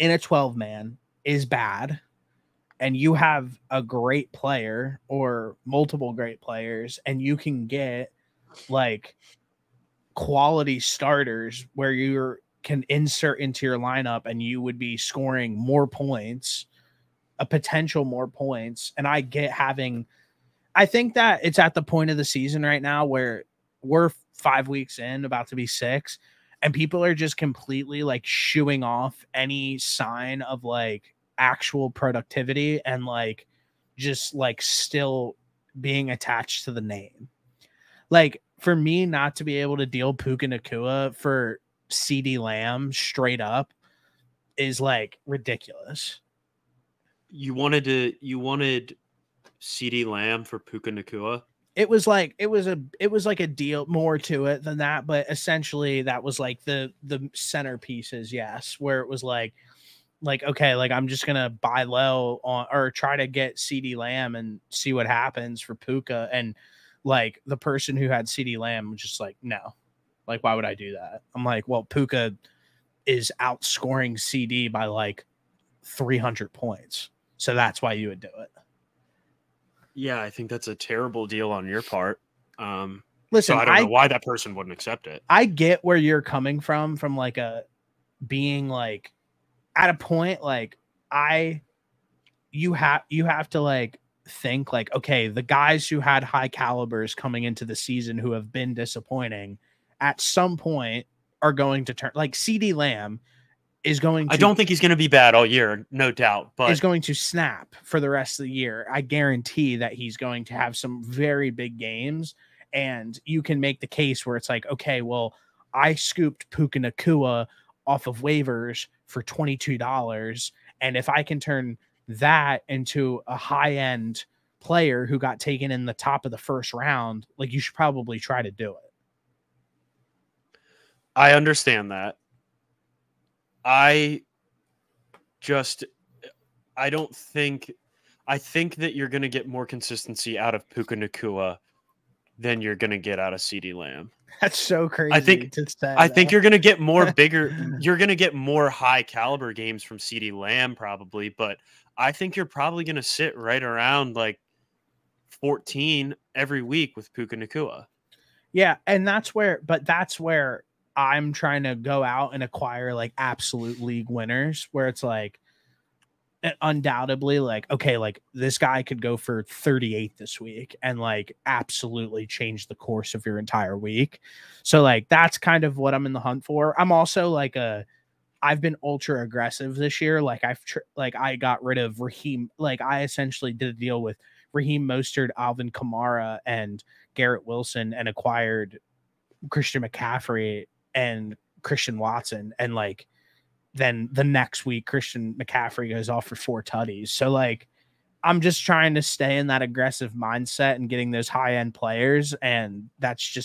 S1: in a 12-man is bad and you have a great player or multiple great players and you can get like quality starters where you can insert into your lineup and you would be scoring more points, a potential more points. And I think that it's at the point of the season right now where we're 5 weeks in, about to be 6, and people are just completely like shooing off any sign of like actual productivity and like just like still being attached to the name. Like, for me not to be able to deal Puka Nacua for CD Lamb straight up is like ridiculous.
S2: You wanted CD Lamb for Puka Nacua?
S1: It was like a deal more to it than that, but essentially that was like the centerpieces, yes, where it was like okay, like I'm just gonna buy low on or try to get CD Lamb and see what happens for Puka, and like the person who had CD Lamb was just like, no, like why would I do that? I'm like, well, Puka is outscoring CD by like 300 points, so that's why you would do it.
S2: Yeah, I think that's a terrible deal on your part.
S1: Listen,
S2: so I don't know why that person wouldn't accept it.
S1: I get where you're coming from like a being like at a point like you have to like think like, okay, the guys who had high calibers coming into the season who have been disappointing at some point are going to turn. Like CD Lamb is going to,
S2: I don't think he's going to be bad all year, no doubt, but
S1: is going to snap for the rest of the year. I guarantee that he's going to have some very big games, and you can make the case where it's like, okay, well, I scooped Puka Nacua off of waivers for $22, and if I can turn that into a high-end player who got taken in the top of the first round, like, you should probably try to do it.
S2: I understand that. I think that you're going to get more consistency out of Puka Nacua than you're going to get out of CD Lamb.
S1: That's so crazy.
S2: I think you're going to get more you're going to get more high caliber games from CD Lamb probably, but I think you're probably going to sit right around like 14 every week with Puka Nacua.
S1: Yeah, and that's where I'm trying to go out and acquire like absolute league winners, where it's like undoubtedly like, okay, like this guy could go for 38 this week and like absolutely change the course of your entire week. So like that's kind of what I'm in the hunt for. I'm also like I've been ultra aggressive this year. Like I got rid of Raheem. Like I essentially did a deal with Raheem Mostert, Alvin Kamara, and Garrett Wilson, and acquired Christian McCaffrey and Christian Watson, and like then the next week Christian McCaffrey goes off for 4 tutties. So like I'm just trying to stay in that aggressive mindset and getting those high end players, and that's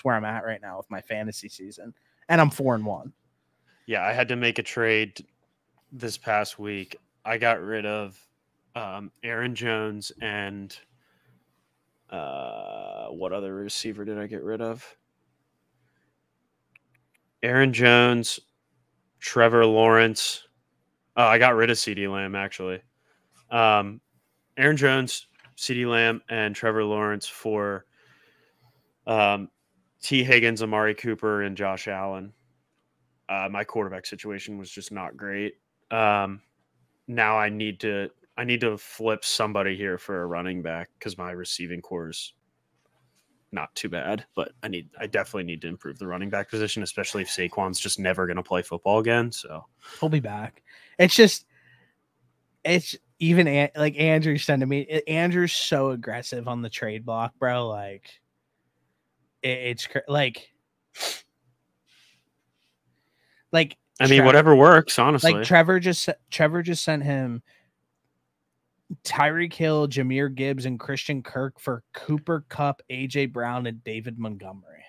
S1: where I'm at right now with my fantasy season, and I'm 4-1.
S2: Yeah, I had to make a trade this past week. I got rid of Aaron Jones and what other receiver did I get rid of? Aaron Jones, Trevor Lawrence. I got rid of CeeDee Lamb, actually. Aaron Jones, CeeDee Lamb, and Trevor Lawrence for T. Higgins, Amari Cooper, and Josh Allen. My quarterback situation was just not great. Now I need to flip somebody here for a running back because my receiving core is not too bad, but I definitely need to improve the running back position, especially if Saquon's just never going to play football again. So
S1: he'll be back. It's even like Andrew said to me, Andrew's so aggressive on the trade block, bro. Like it's like
S2: I mean, whatever works, honestly.
S1: Like Trevor just sent him Tyreek Hill, Jahmyr Gibbs, and Christian Kirk for Cooper Kupp, AJ Brown, and David Montgomery.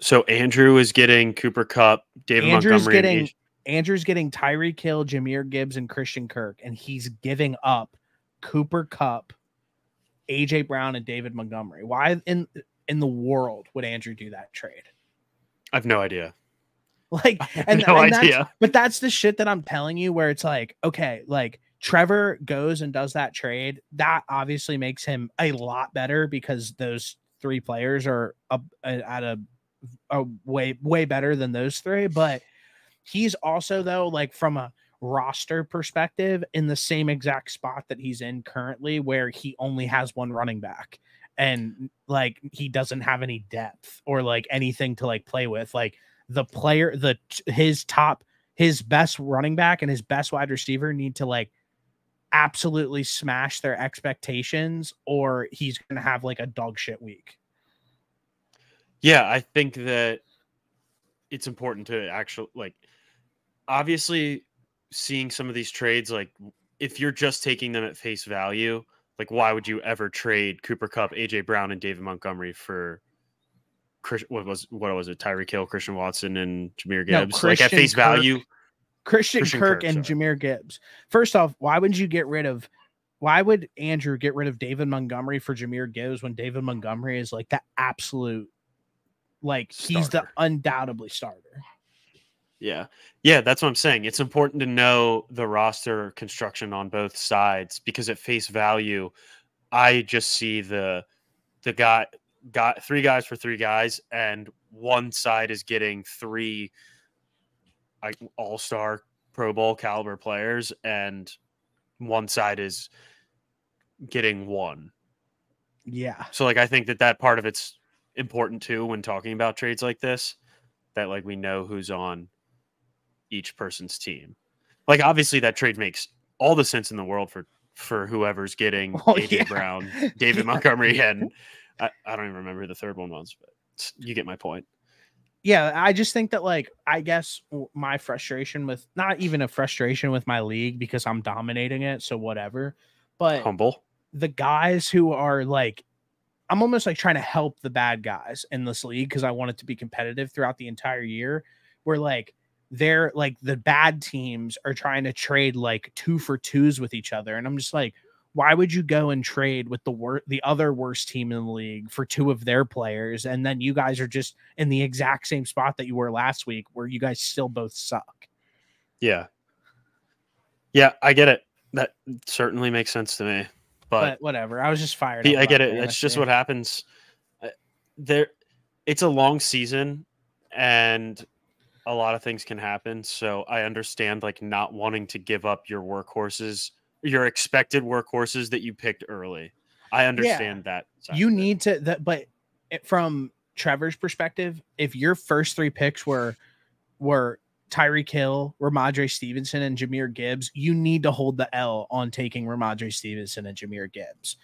S2: So Andrew is getting Cooper Kupp, David Montgomery.
S1: Andrew's getting Tyreek Hill, Jahmyr Gibbs, and Christian Kirk, and he's giving up Cooper Kupp, AJ Brown, and David Montgomery. Why in the world would Andrew do that trade?
S2: I have no idea.
S1: Like, and no idea. But that's the shit that I'm telling you, where it's like, okay, like Trevor goes and does that trade. That obviously makes him a lot better because those 3 players are at a way better than those 3. But he's also, though, like from a roster perspective, in the same exact spot that he's in currently, where he only has 1 running back. And like he doesn't have any depth or like anything to like play with. Like the player, his best running back and his best wide receiver need to like absolutely smash their expectations, or he's gonna have like a dog shit week.
S2: Yeah, I think that it's important to actually like obviously seeing some of these trades, like if you're just taking them at face value. Like, why would you ever trade Cooper Kupp, AJ Brown, and David Montgomery for what was it? Tyreek Hill, Christian Watson, and Jahmyr Gibbs.
S1: No,
S2: like at face value,
S1: Christian Kirk and Jahmyr Gibbs. First off, why would Andrew get rid of David Montgomery for Jahmyr Gibbs when David Montgomery is like the absolute, like starter. He's the undoubtedly starter.
S2: Yeah, that's what I'm saying. It's important to know the roster construction on both sides because at face value, I just see the guy got 3 guys for 3 guys, and one side is getting 3 like all-star Pro Bowl caliber players, and one side is getting 1.
S1: Yeah.
S2: So like I think that part of it's important too when talking about trades like this, that like we know who's on each person's team. Like obviously that trade makes all the sense in the world for whoever's getting AJ Brown, David Montgomery, and I don't even remember who the third one was, but you get my point.
S1: Yeah, I just think that like I guess my frustration with not even a frustration with my league because I'm dominating it, so whatever. But
S2: humble.
S1: The guys who are like I'm almost like trying to help the bad guys in this league because I want it to be competitive throughout the entire year. Where like they're like the bad teams are trying to trade like 2 for 2s with each other. And I'm just like, why would you go and trade with the other worst team in the league for 2 of their players? And then you guys are just in the exact same spot that you were last week where you guys still both suck.
S2: Yeah. Yeah, I get it. That certainly makes sense to me, but
S1: whatever. I was just fired up.
S2: I get it. That's just what happens. It's a long season and a lot of things can happen. So I understand like not wanting to give up your workhorses, your expected workhorses that you picked early. I understand that.
S1: You need to, but from Trevor's perspective, if your first 3 picks were Tyreek Hill, Ramondre Stevenson, and Jahmyr Gibbs, you need to hold the L on taking Ramondre Stevenson and Jahmyr Gibbs.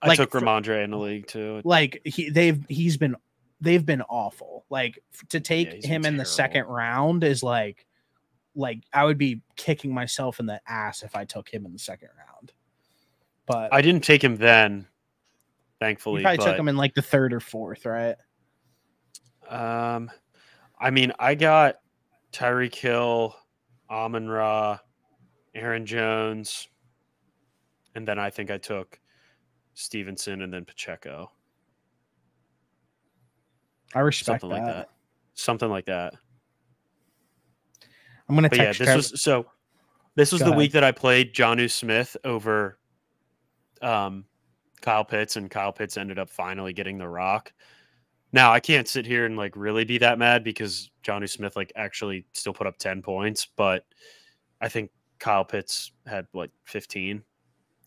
S2: I took Ramondre in the league too.
S1: Like he's been they've been awful. Like to take him in the second round is like I would be kicking myself in the ass if I took him in the second round. But
S2: I didn't take him then, thankfully.
S1: You probably took him in like the third or fourth, right?
S2: I mean, I got Tyreek Hill, Amon-Ra, Aaron Jones, and then I think I took Stevenson and then Pacheco.
S1: I respect
S2: something like that. Something like that.
S1: I'm gonna text.
S2: This was the week that I played Jonnu Smith over Kyle Pitts, and Kyle Pitts ended up finally getting the rock. Now I can't sit here and like really be that mad because Jonnu Smith like actually still put up 10 points, but I think Kyle Pitts had like 15.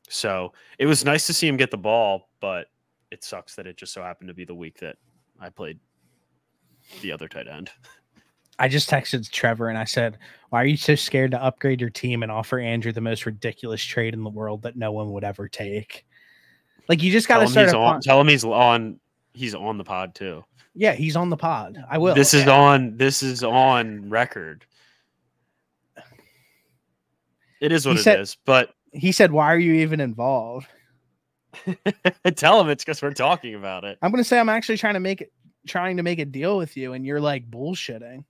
S2: So it was nice to see him get the ball, but it sucks that it just so happened to be the week that I played the other tight end.
S1: I just texted Trevor and I said, why are you so scared to upgrade your team and offer Andrew the most ridiculous trade in the world that no one would ever take? Like, you just got to start.
S2: Tell him he's on the pod too.
S1: Yeah, he's on the pod. I will.
S2: This is on record. It is what it is, but
S1: he said, why are you even involved?
S2: Tell him it's because we're talking about it.
S1: I'm going to say I'm actually trying to make a deal with you, and you're like bullshitting.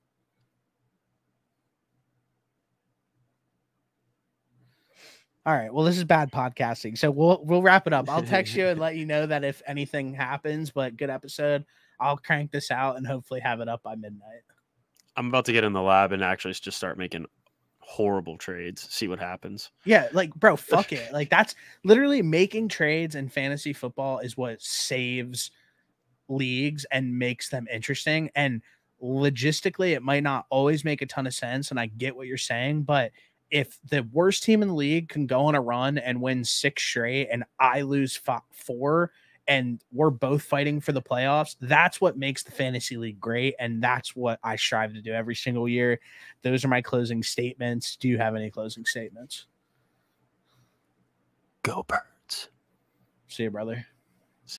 S1: All right. Well, this is bad podcasting, so we'll wrap it up. I'll text you and let you know that if anything happens. But good episode. I'll crank this out and hopefully have it up by midnight.
S2: I'm about to get in the lab and actually just start making horrible trades. See what happens.
S1: Yeah, like, bro, fuck it. Like, that's literally making trades in fantasy football is what saves leagues and makes them interesting. And logistically, it might not always make a ton of sense. And I get what you're saying, but if the worst team in the league can go on a run and win 6 straight and I lose 4 and we're both fighting for the playoffs, that's what makes the fantasy league great. And that's what I strive to do every single year. Those are my closing statements. Do you have any closing statements?
S2: Go Birds.
S1: See you, brother.